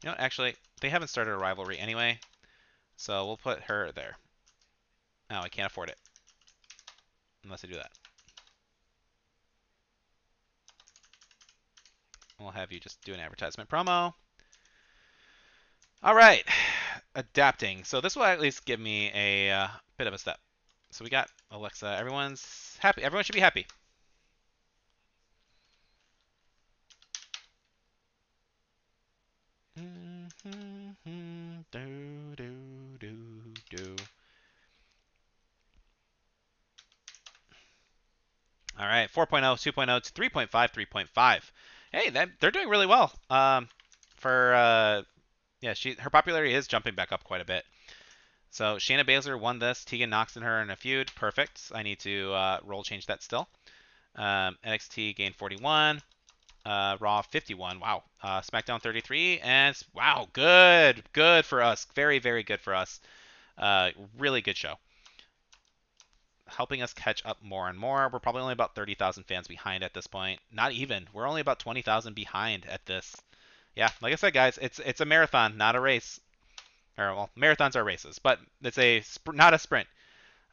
You know what? Actually, they haven't started a rivalry anyway, so we'll put her there. No, I can't afford it unless I do that. We'll have you just do an advertisement promo. All right, adapting. So this will at least give me a bit of a step. So we got Alexa. Everyone's happy. Everyone should be happy. All right, 4.0, 2.0 to 3.5, 3.5. Hey, they're doing really well. Yeah, her popularity is jumping back up quite a bit. So Shayna Baszler won this. Tegan Knox and her in a feud. Perfect. I need to roll change that still. NXT gained 41. Raw 51. Wow. SmackDown 33. And wow, good. Good for us. Very, very good for us. Really good show. Helping us catch up more and more. We're probably only about 30,000 fans behind at this point. Not even. We're only about 20,000 behind at this. Yeah, like I said, guys, it's a marathon, not a race. Or, well, marathons are races, but it's not a sprint.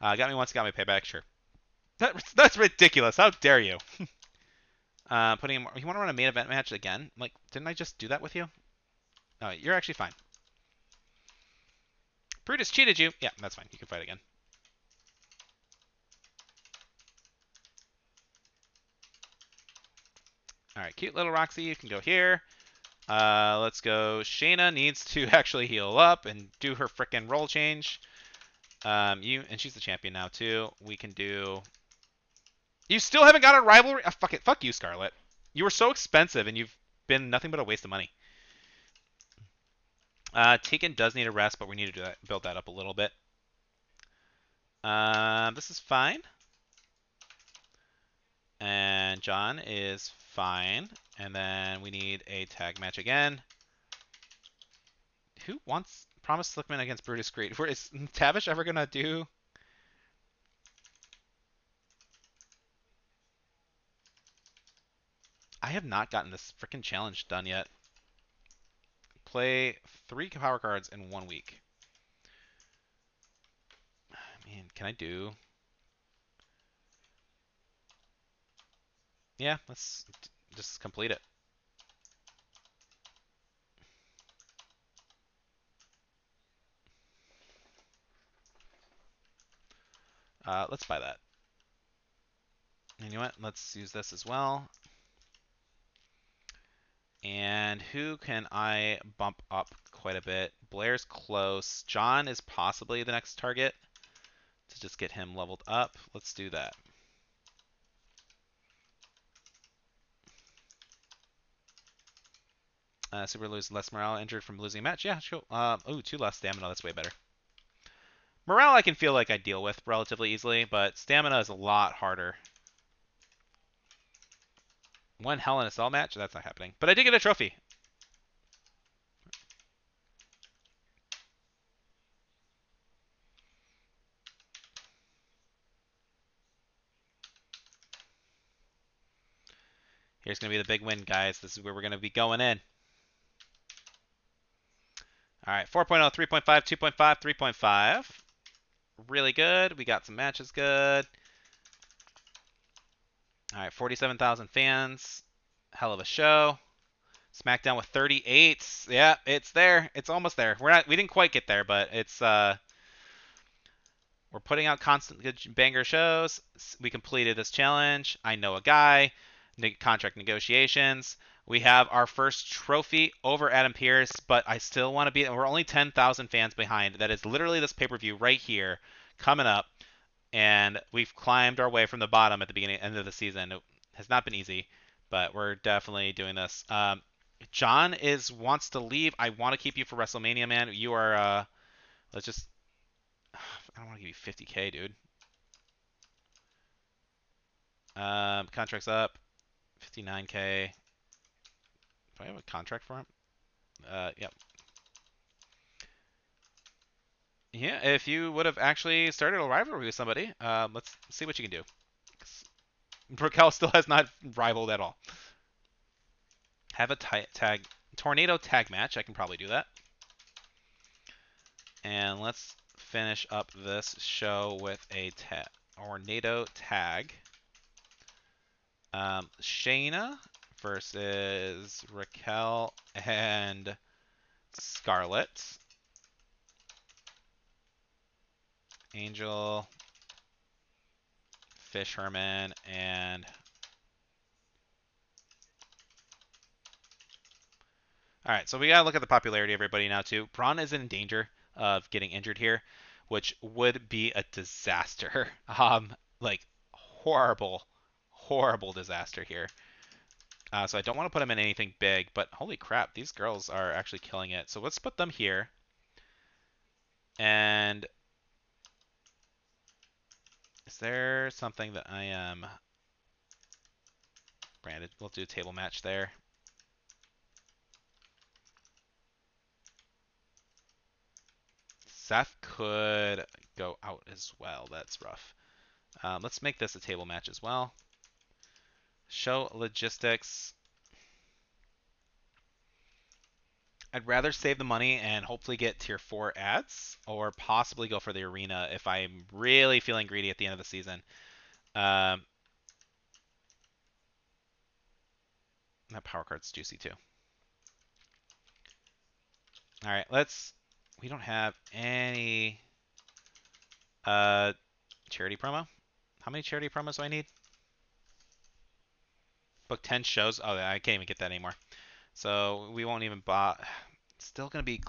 Got me once, got me payback, sure. That's ridiculous. How dare you? You want to run a main event match again? Like, didn't I just do that with you? No, you're actually fine. Brutus cheated you. Yeah, that's fine. You can fight again. All right, cute little Roxy, you can go here. Let's go. Shayna needs to actually heal up and do her frickin' roll change. And she's the champion now too. We can do. You still haven't got a rivalry? Fuck it. Fuck you, Scarlett. You were so expensive, and you've been nothing but a waste of money. Tegan does need a rest, but we need to build that up a little bit. This is fine. And John is fine. And then we need a tag match again. Who wants Promise Slickman against Brutus Creed? Is Tavish ever going to do... I have not gotten this freaking challenge done yet. Play 3 power cards in 1 week. Man, can I do... Yeah, let's just complete it. Let's buy that. And you know what? Let's use this as well. And who can I bump up quite a bit? Blair's close. John is possibly the next target to just get him leveled up. Let's do that. Super lose less morale, injured from losing a match. Yeah, sure. Oh, 2 less stamina. That's way better. Morale I can feel like I deal with relatively easily, but stamina is a lot harder. 1 Hell in a Cell match? That's not happening. But I did get a trophy. Here's going to be the big win, guys. This is where we're going to be going in. All right, 4.0, 3.5, 2.5, 3.5. Really good. We got some matches good. All right, 47,000 fans. Hell of a show. SmackDown with 38. Yeah, it's there. It's almost there. We didn't quite get there, but it's We're putting out constant good banger shows. We completed this challenge. I know a guy. Contract negotiations. We have our first trophy over Adam Pearce, but I still want to be. We're only 10,000 fans behind. That is literally this pay-per-view right here coming up, and we've climbed our way from the bottom at the beginning end of the season. It has not been easy, but we're definitely doing this. John wants to leave. I want to keep you for WrestleMania, man. You are. Let's just. I don't want to give you 50K, dude. Contract's up. 59K. Do I have a contract for him? Yep. Yeah, if you would have actually started a rivalry with somebody, let's see what you can do. Raquel still has not rivaled at all. Have a tornado tag match. I can probably do that. And let's finish up this show with a tornado tag. Shayna versus Raquel and Scarlett. Angel, Fish Herman, and alright, so we gotta look at the popularity of everybody now too. Braun is in danger of getting injured here, which would be a disaster. Like horrible, horrible disaster here. So I don't want to put them in anything big, but holy crap, these girls are actually killing it. So let's put them here. And is there something that I am branded? We'll do a table match there. Seth could go out as well. That's rough. Let's make this a table match as well. Show logistics. I'd rather save the money and hopefully get tier 4 ads, or possibly go for the arena if I'm really feeling greedy at the end of the season. That power card's juicy too. All right, we don't have any charity promo. How many charity promos do I need? Book 10 shows. Oh, I can't even get that anymore. So we won't even buy. Still gonna be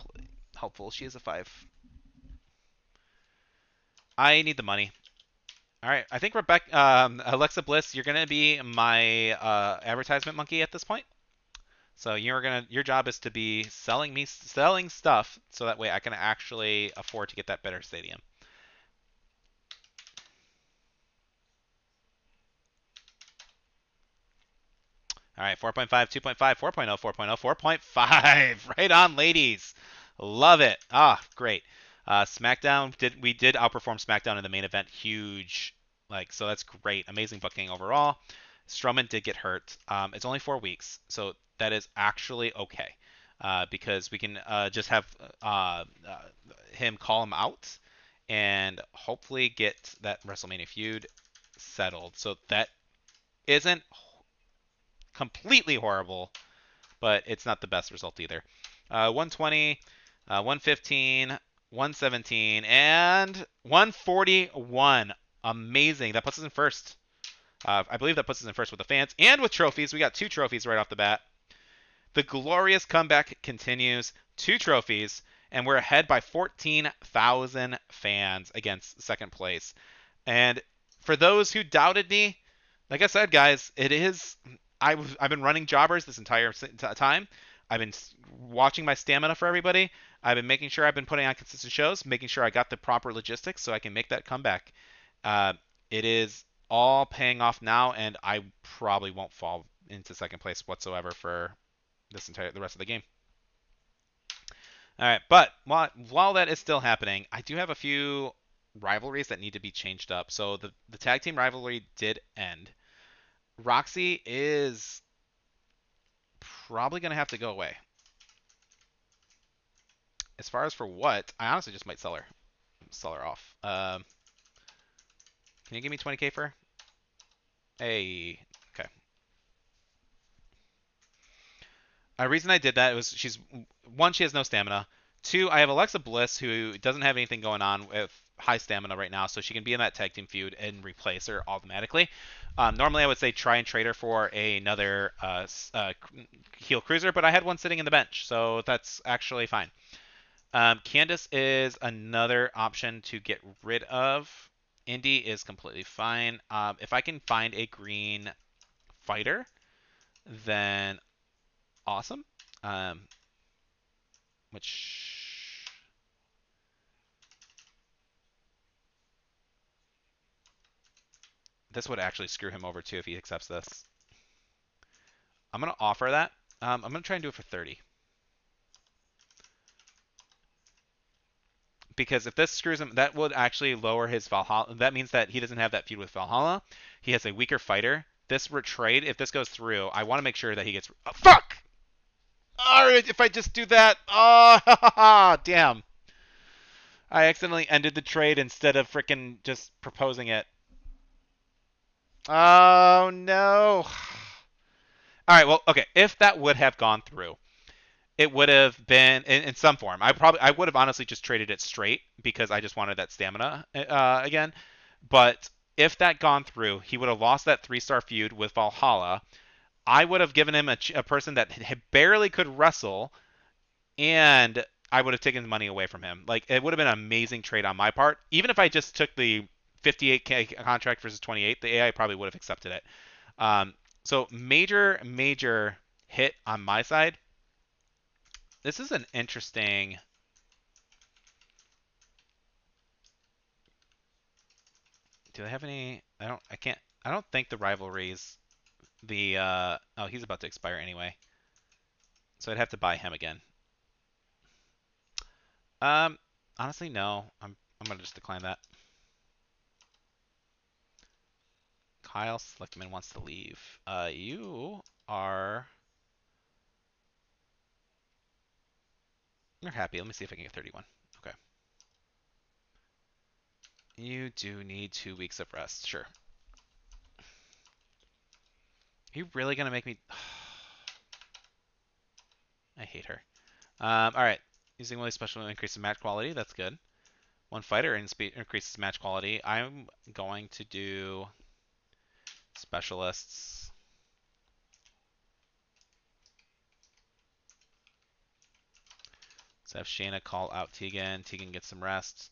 helpful. She is a 5. I need the money. All right, I think Alexa Bliss, you're gonna be my advertisement monkey at this point. So your job is to be selling stuff, so that way I can actually afford to get that better stadium. All right, 4.5, 2.5, 4.0, 4.0, 4.5. Right on, ladies. Love it. Ah, great. SmackDown we did outperform SmackDown in the main event. Huge. So that's great. Amazing booking overall. Strowman did get hurt. It's only 4 weeks, so that is actually okay. Because we can just have him call him out and hopefully get that WrestleMania feud settled. So that isn't completely horrible, but it's not the best result either. 120, 115, 117, and 141. Amazing. That puts us in first. I believe that puts us in first with the fans and with trophies. We got 2 trophies right off the bat. The glorious comeback continues. 2 trophies, and we're ahead by 14,000 fans against second place. And for those who doubted me, like I said, guys, I've been running jobbers this entire time. I've been watching my stamina for everybody. I've been making sure I've been putting on consistent shows, making sure I got the proper logistics so I can make that comeback. It is all paying off now, and I probably won't fall into second place whatsoever for the rest of the game. All right, but while that is still happening, I do have a few rivalries that need to be changed up. So the tag team rivalry did end. Roxy is probably going to have to go away. As far as for what, I honestly just might sell her off. Can you give me 20K for her? Hey, okay. The reason I did that was she has no stamina. 2, I have Alexa Bliss, who doesn't have anything going on with high stamina right now, so she can be in that tag team feud and replace her automatically. Normally, I would say try and trade her for another heel cruiser, but I had one sitting in the bench, so that's actually fine. Candace is another option to get rid of. Indy is completely fine. If I can find a green fighter, then awesome. Which this would actually screw him over too if he accepts this. I'm gonna offer that. I'm gonna try and do it for 30. Because if this screws him, that would actually lower his Valhalla. That means that he doesn't have that feud with Valhalla. He has a weaker fighter. This trade, if this goes through, I want to make sure that he gets. Oh, fuck! Alright, if I just do that. Oh, damn. I accidentally ended the trade instead of freaking just proposing it. Oh, no. Alright, well, okay. If that would have gone through, it would have been in some form. I would have honestly just traded it straight because I just wanted that stamina again. But if that gone through, he would have lost that 3-star feud with Valhalla. I would have given him a person that barely could wrestle, and I would have taken the money away from him. Like it would have been an amazing trade on my part. Even if I just took the 58K contract versus 28, the AI probably would have accepted it. So major hit on my side. This is an interesting. Do they have any? I don't. I can't. I don't think the rivalries. The oh, he's about to expire anyway, so I'd have to buy him again. Um, honestly, no. I'm gonna just decline that. Kyle Slickman wants to leave. You are. You're happy. Let me see if I can get 31. Okay. You do need 2 weeks of rest. Sure. Are you really gonna make me? I hate her. All right. Using really special increase in match quality. That's good. One fighter increases match quality. I'm going to do specialists. So have Shayna call out Tegan. Tegan gets some rest.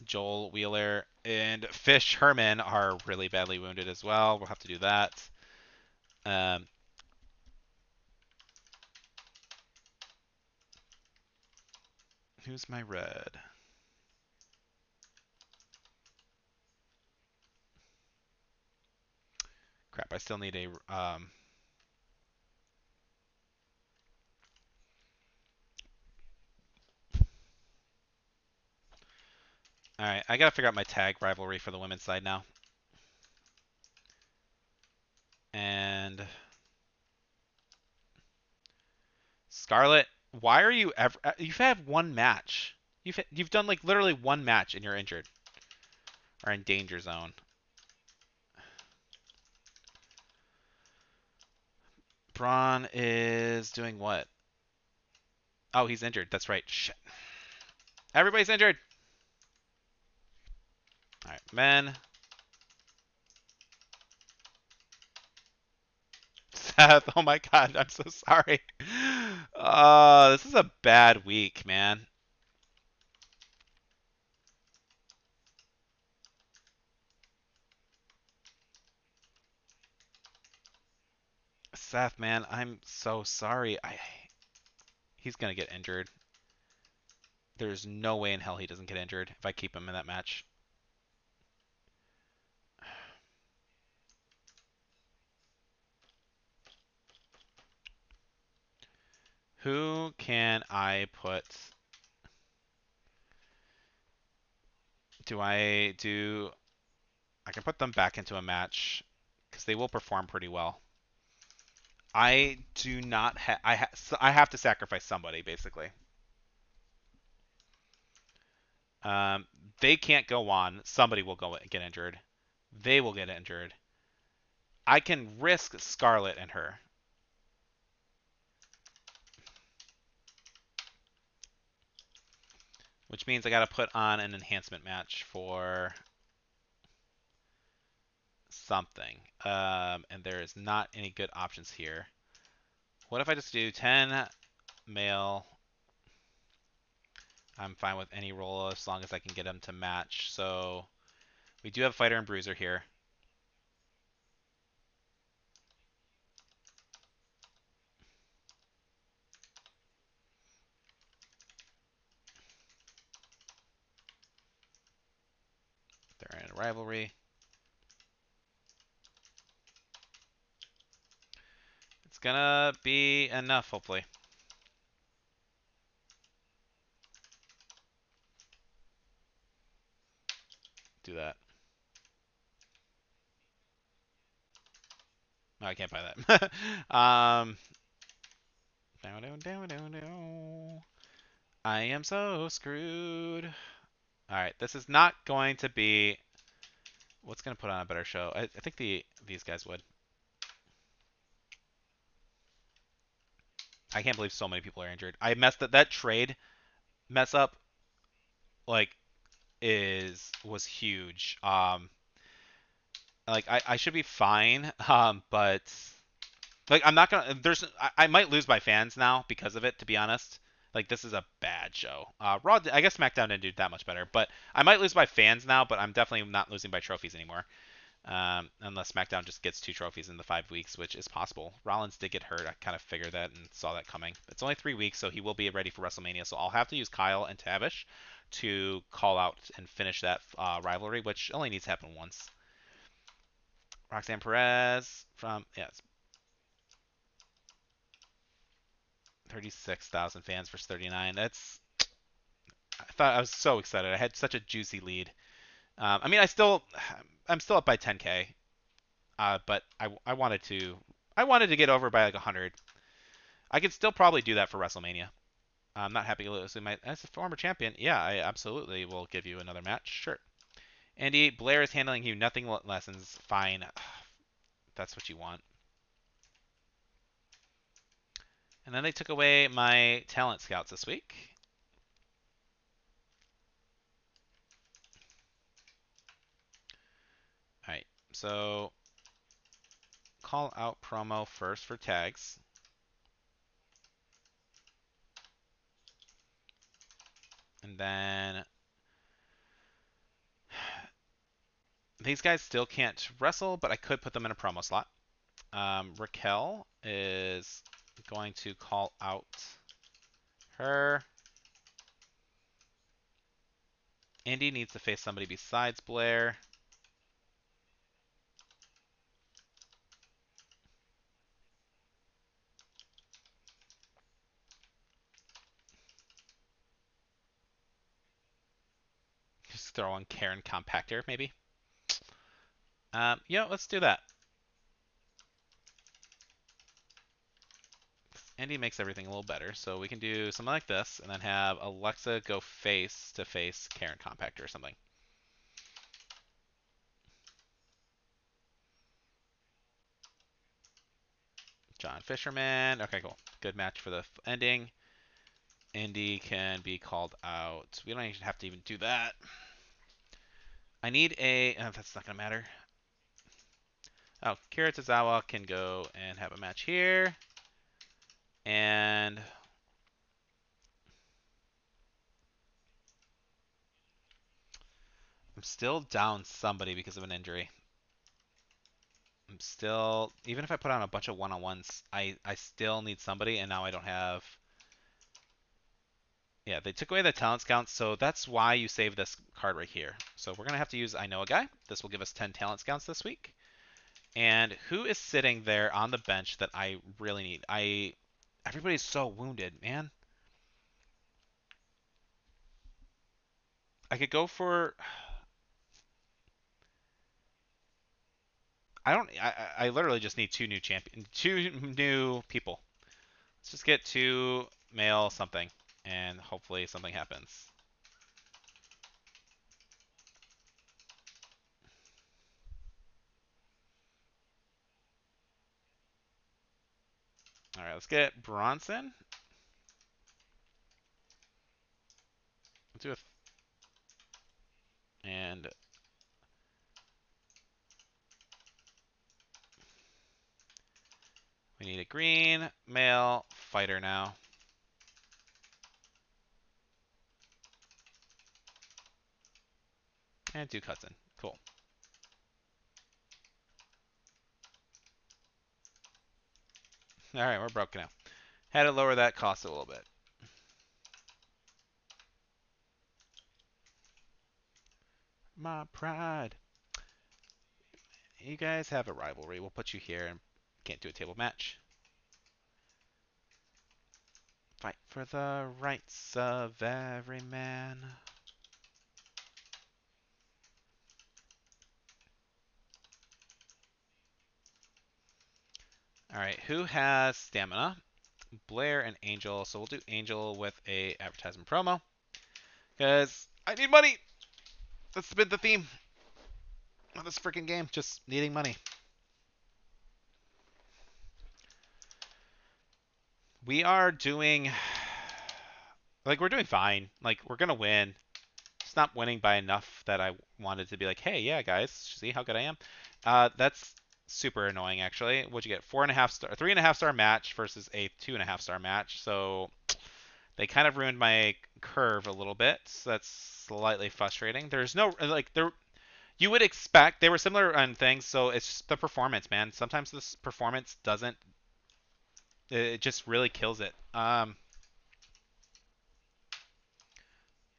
Joel Wheeler and Fish Herman are really badly wounded as well. We'll have to do that. Um, who's my red? Crap, I still need a. All right, I gotta figure out my tag rivalry for the women's side now. And Scarlett, why are you ever? You've had one match. You've done like literally one match and you're injured or in danger zone. Braun is doing what? Oh, he's injured. That's right. Shit. Everybody's injured. All right, men. Seth, oh my God, I'm so sorry. This is a bad week, man. Seth, man, I'm so sorry. He's gonna get injured. There's no way in hell he doesn't get injured if I keep him in that match. Who can I put? Do I do? I can put them back into a match because they will perform pretty well. I do not have. I have to sacrifice somebody basically. Um, they can't go on. Somebody will get injured. They will get injured. I can risk Scarlet and her. which means I got to put on an enhancement match for something. And there is not any good options here. What if I just do 10 male? I'm fine with any roll as long as I can get them to match. So we do have fighter and bruiser here. They're in a rivalry. It's gonna be enough, hopefully. Do that. No, I can't buy that. I am so screwed. All right, this is not going to be. What's gonna put on a better show? I think these guys would. I can't believe so many people are injured. I messed up that trade mess up. Like was huge. Like I should be fine. But like I'm not gonna. I might lose my fans now because of it. To be honest, like this is a bad show. Raw. I guess SmackDown didn't do that much better, but I might lose my fans now. But I'm definitely not losing by trophies anymore. Unless SmackDown just gets 2 trophies in the 5 weeks, which is possible. Rollins did get hurt. I kind of figured that and saw that coming. It's only 3 weeks, so he will be ready for WrestleMania. So I'll have to use Kyle and Tavish to call out and finish that rivalry, which only needs to happen once. Roxanne Perez from, yeah, it's 36,000 fans versus 39. I was so excited. I had such a juicy lead. I mean, I'm still up by 10K. But I wanted to get over by like 100. I could still probably do that for WrestleMania. I'm not happy losing my as a former champion. Yeah, I absolutely will give you another match. Sure. Andy, Blair is handling you nothing lessons. Fine. That's what you want. And then they took away my talent scouts this week. All right. So call out promo first for tags. And then these guys still can't wrestle, but I could put them in a promo slot. Raquel is going to call out her. Andy needs to face somebody besides Blair. Just throw on Karen Compactor, maybe. Yeah, let's do that. Andy makes everything a little better, so we can do something like this, and then have Alexa go face to face Karen Compactor or something. John Fisherman. Okay, cool. Good match for the ending. Andy can be called out. We don't even have to even do that. I need a. That's not gonna matter. Oh, Kira Tozawa can go and have a match here. And I'm still down somebody because of an injury. I'm still, even if I put on a bunch of one-on-ones, I still need somebody, and now I don't have. Yeah, they took away the talents count, so that's why you save this card right here. So we're gonna have to use I Know a Guy. This will give us 10 talents counts this week. And who is sitting there on the bench that I really need? Everybody's so wounded, man. I could go for. I don't. I literally just need 2 new people. Let's just get 2 male something, and hopefully something happens. All right, let's get Bronson. Let's do a And we need a green male fighter now. And Duke Hudson. Cool. All right, we're broken now. Had to lower that cost a little bit. My pride. You guys have a rivalry. We'll put you here and can't do a table match. Fight for the rights of every man. All right, who has stamina? Blair and Angel. So we'll do Angel with a advertisement promo because I need money. That's been the theme of this freaking game. Just needing money. We are doing like we're doing fine. Like we're gonna win. It's not winning by enough that I wanted to be like, hey, yeah, guys, see how good I am. That's super annoying, actually. What'd you get? 4.5 star, 3.5 star match versus a 2.5 star match. So they kind of ruined my curve a little bit. So that's slightly frustrating. There's no like there. You would expect they were similar on things, so it's just the performance, man. Sometimes this performance doesn't. It just really kills it.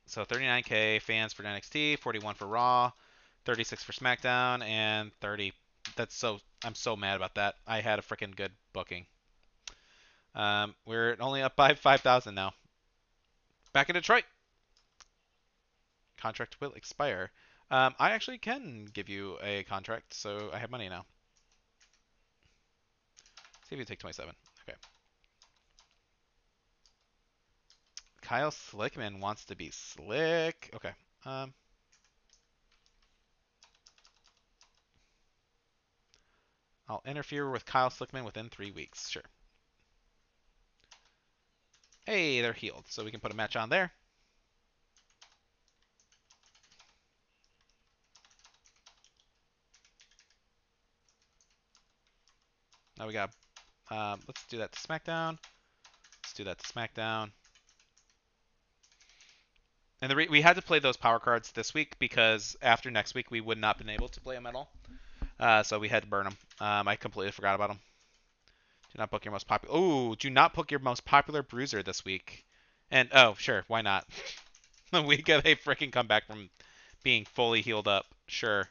So 39K fans for NXT, 41 for Raw, 36 for SmackDown, and 30. That's so. I'm so mad about that. I had a freaking good booking. We're only up by 5,000 now. Back in Detroit. Contract will expire. I actually can give you a contract, so I have money now. See if you take 27. Okay. Kyle Slickman wants to be slick. Okay. I'll interfere with Kyle Slickman within 3 weeks. Sure. Hey, they're healed, so we can put a match on there. Now we got. Let's do that to SmackDown. Let's do that to SmackDown. And we had to play those power cards this week because after next week we would not have been able to play them at all. So we had to burn them. I completely forgot about them. Do not book your most popular. Oh, do not book your most popular bruiser this week. And oh, sure, why not? We get a freaking comeback from being fully healed up. Sure.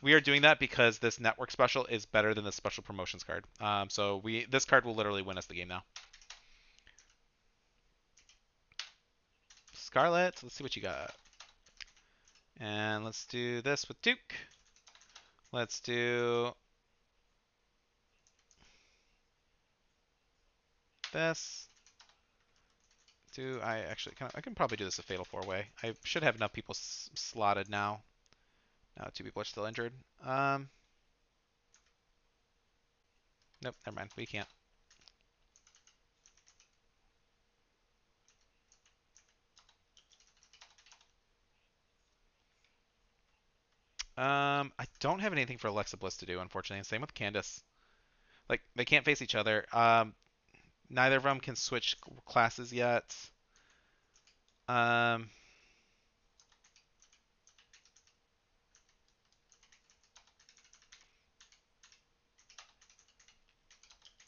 We are doing that because this network special is better than the special promotions card. So this card will literally win us the game now. Scarlet, let's see what you got. And let's do this with Duke. Let's do this. I can probably do this a fatal 4-way. I should have enough people slotted now. Now 2 people are still injured. Nope, never mind. We can't. I don't have anything for Alexa Bliss to do, unfortunately. And same with Candace. Like they can't face each other. Neither of them can switch classes yet. Um,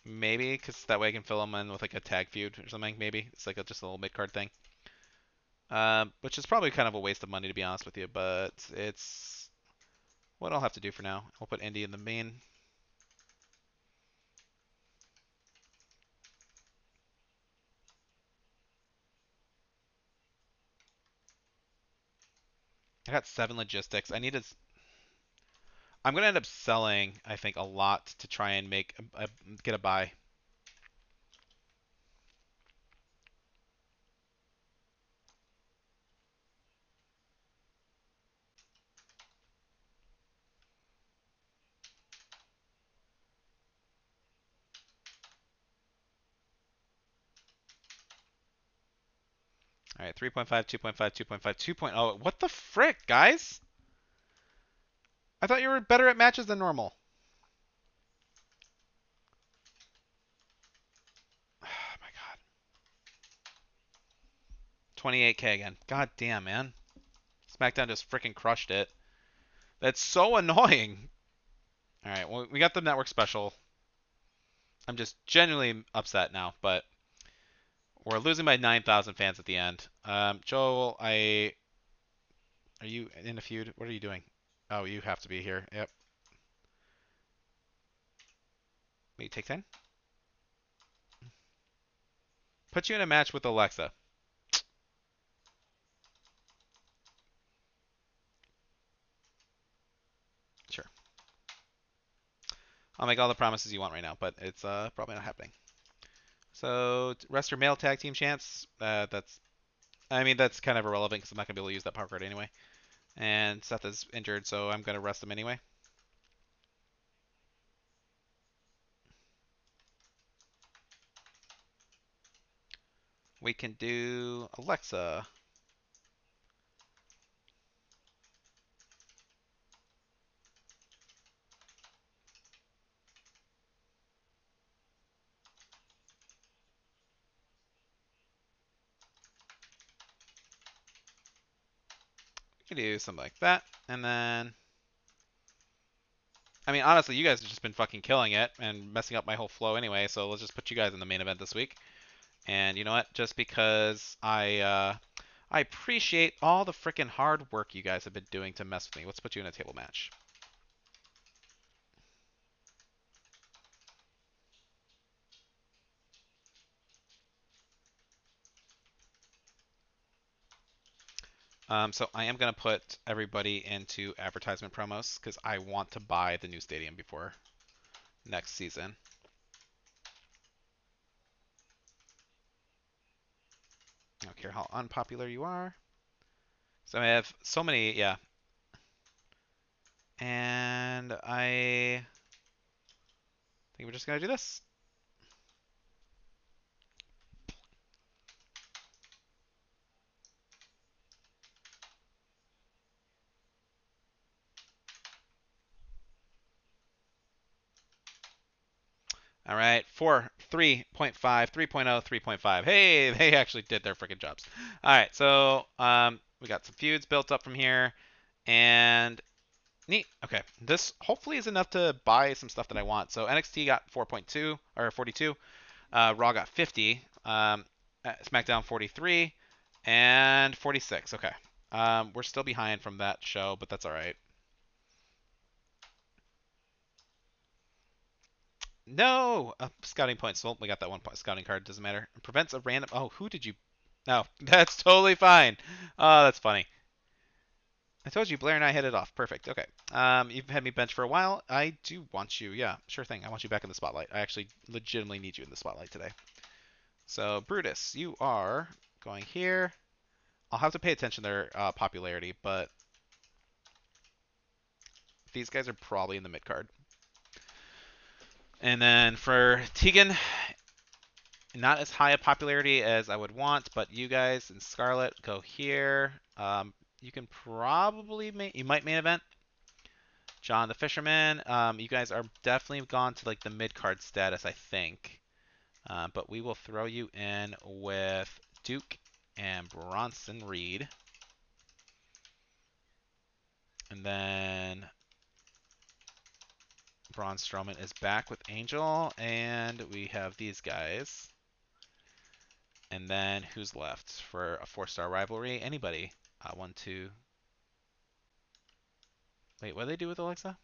maybe because that way I can fill them in with like a tag feud or something. Maybe it's like just a little mid card thing. Which is probably kind of a waste of money to be honest with you, but it's what I'll have to do for now. I'll put Indy in the main. I got 7 logistics. I'm gonna end up selling, I think, a lot to try and get a buy. All All right, 3.5, 2.5, 2.5, 2.0. What the frick, guys? I thought you were better at matches than normal. Oh my god. 28K again. God damn, man. SmackDown just freaking crushed it. That's so annoying. All right, well, we got the network special. I'm just genuinely upset now, but we're losing by 9,000 fans at the end. Joel, are you in a feud? What are you doing? Oh, you have to be here. Yep. Wait, take 10? Put you in a match with Alexa. Sure. I'll make all the promises you want right now, but it's probably not happening. So, rest your male tag team chance. I mean, that's kind of irrelevant because I'm not going to be able to use that power card anyway. And Seth is injured, so I'm going to rest him anyway. We can do Alexa. We can do something like that. And then, I mean, honestly, you guys have just been fucking killing it and messing up my whole flow anyway, so let's just put you guys in the main event this week. And you know what? Just because I appreciate all the freaking hard work you guys have been doing to mess with me. Let's put you in a table match. So I am going to put everybody into advertisement promos because I want to buy the new stadium before next season. I don't care how unpopular you are. So I have so many, yeah. And I think we're just going to do this. All right, 3.5, 3.0, 3.5. Hey, they actually did their freaking jobs. All right, so we got some feuds built up from here, and neat. Okay, this hopefully is enough to buy some stuff that I want. So NXT got 4.2 or 42, Raw got 50, SmackDown 43, and 46. Okay, we're still behind from that show, but that's all right. No! Scouting points. Well, we got that 1 point scouting card. Doesn't matter. It prevents a random. Oh, who did you. No, that's totally fine. Oh, that's funny. I told you, Blair and I hit it off. Perfect. Okay. You've had me bench for a while. I do want you. Yeah, sure thing. I want you back in the spotlight. I actually legitimately need you in the spotlight today. So, Brutus, you are going here. I'll have to pay attention to their popularity, but these guys are probably in the mid card. And then for Tegan, not as high a popularity as I would want, but you guys in Scarlet go here. You can probably you might main event John the Fisherman. You guys are definitely gone to like the mid card status, I think. But we will throw you in with Duke and Bronson Reed. And then Braun Strowman is back with Angel, and we have these guys. And then who's left for a 4-star rivalry? Anybody? 1, 2. Wait, what do they do with Alexa?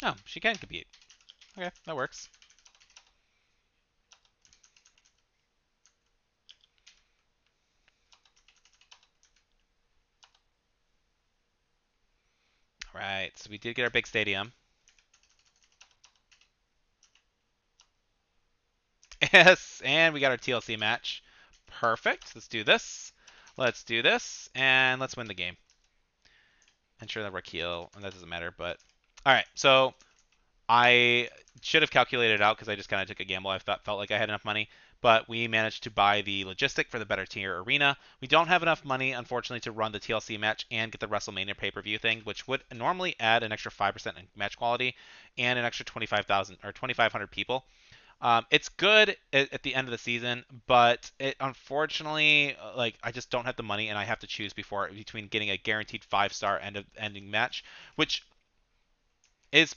Oh, she can compete. Okay, that works. All right, so we did get our big stadium. Yes, and we got our TLC match. Perfect. Let's do this. Let's do this, and let's win the game. And sure that we're Keel, and that doesn't matter, but all right. So I should have calculated it out because I just kind of took a gamble. I felt like I had enough money, but we managed to buy the logistic for the better tier arena. We don't have enough money, unfortunately, to run the TLC match and get the WrestleMania pay-per-view thing, which would normally add an extra 5% in match quality and an extra 25,000 or 2,500 people. It's good at the end of the season, but it unfortunately, like, I just don't have the money, and I have to choose between getting a guaranteed 5-star ending match, which is,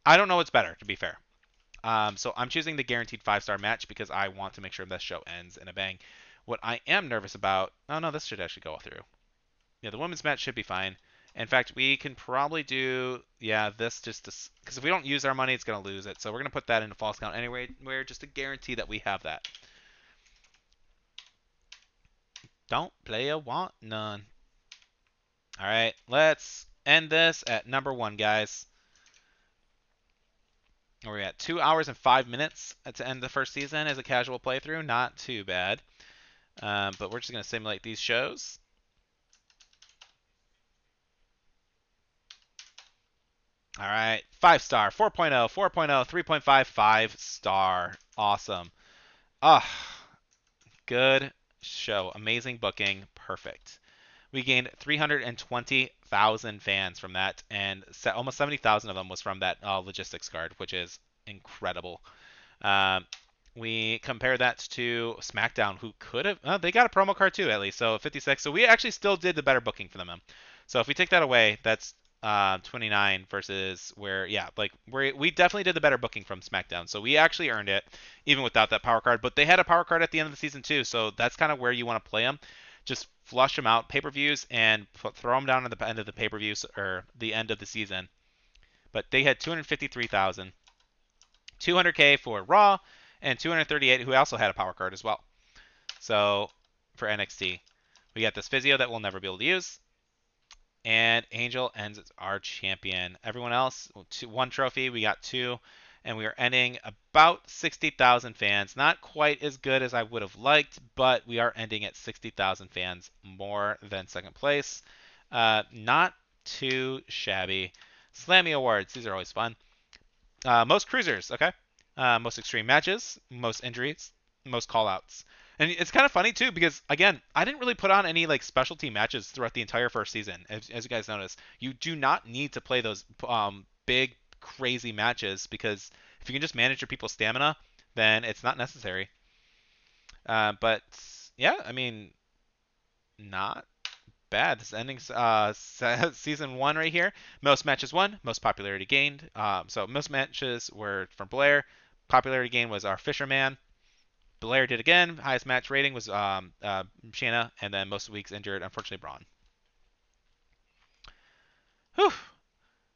I don't know what's better, to be fair. So I'm choosing the guaranteed 5-star match because I want to make sure this show ends in a bang. What I am nervous about, oh no, this should actually go through. Yeah, the women's match should be fine. In fact, we can probably do, yeah, this just to, because if we don't use our money, it's going to lose it. So we're going to put that into false count anyway, where just to guarantee that we have that. Don't play a want none. All right, let's end this at number 1, guys. We're at 2 hours and 5 minutes to end the first season as a casual playthrough. Not too bad. But we're just going to simulate these shows. All right, 5-star, 4.0, 4.0, 3.5, 5-star. Awesome. Ah, good show. Amazing booking. Perfect. We gained 320,000 fans from that, and almost 70,000 of them was from that logistics card, which is incredible. Um, we compare that to SmackDown, who could have, they got a promo card too, at least, so 56. So we actually still did the better booking for them. So if we take that away, that's 29 versus where, yeah, like we definitely did the better booking from SmackDown. So we actually earned it, even without that power card. But they had a power card at the end of the season too, so that's kind of where you want to play them. Just flush them out, pay-per-views, and throw them down at the end of the pay-per-views or the end of the season. But they had 253,000. 200K for Raw, and 238 who also had a power card as well. So for NXT, we got this physio that we'll never be able to use, and Angel ends as our champion. Everyone else, 1 trophy, we got 2, and we are ending about 60,000 fans. Not quite as good as I would have liked, but we are ending at 60,000 fans, more than second place. Not too shabby. Slammy Awards, these are always fun. Most cruisers, okay. Most extreme matches, most injuries, most callouts. And it's kind of funny too because again, I didn't really put on any like specialty matches throughout the entire first season. As you guys notice, you do not need to play those big crazy matches because if you can just manage your people's stamina, then it's not necessary. But yeah, I mean, not bad. This is ending season 1 right here. Most matches won, most popularity gained. So most matches were from Blair. Popularity gain was our Fisherman. Blair did again. Highest match rating was Shayna, and then most weeks injured, unfortunately, Braun. Whew.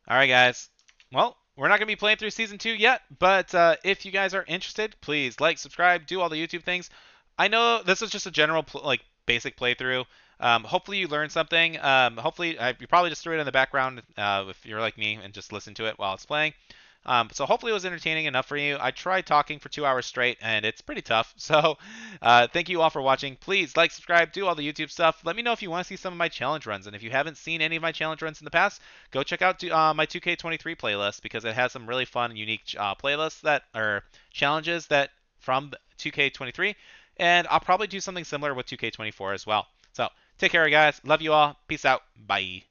All right, guys. Well, we're not going to be playing through season 2 yet, but if you guys are interested, please like, subscribe, do all the YouTube things. I know this is just a general basic playthrough. Hopefully you learned something. Hopefully you probably just threw it in the background if you're like me and just listen to it while it's playing. So hopefully it was entertaining enough for you. I tried talking for 2 hours straight, and it's pretty tough. So thank you all for watching. Please like, subscribe, do all the YouTube stuff. Let me know if you want to see some of my challenge runs. And if you haven't seen any of my challenge runs in the past, go check out my 2K23 playlist because it has some really fun and unique playlists that are challenges that from 2K23. And I'll probably do something similar with 2K24 as well. So take care, guys. Love you all. Peace out. Bye.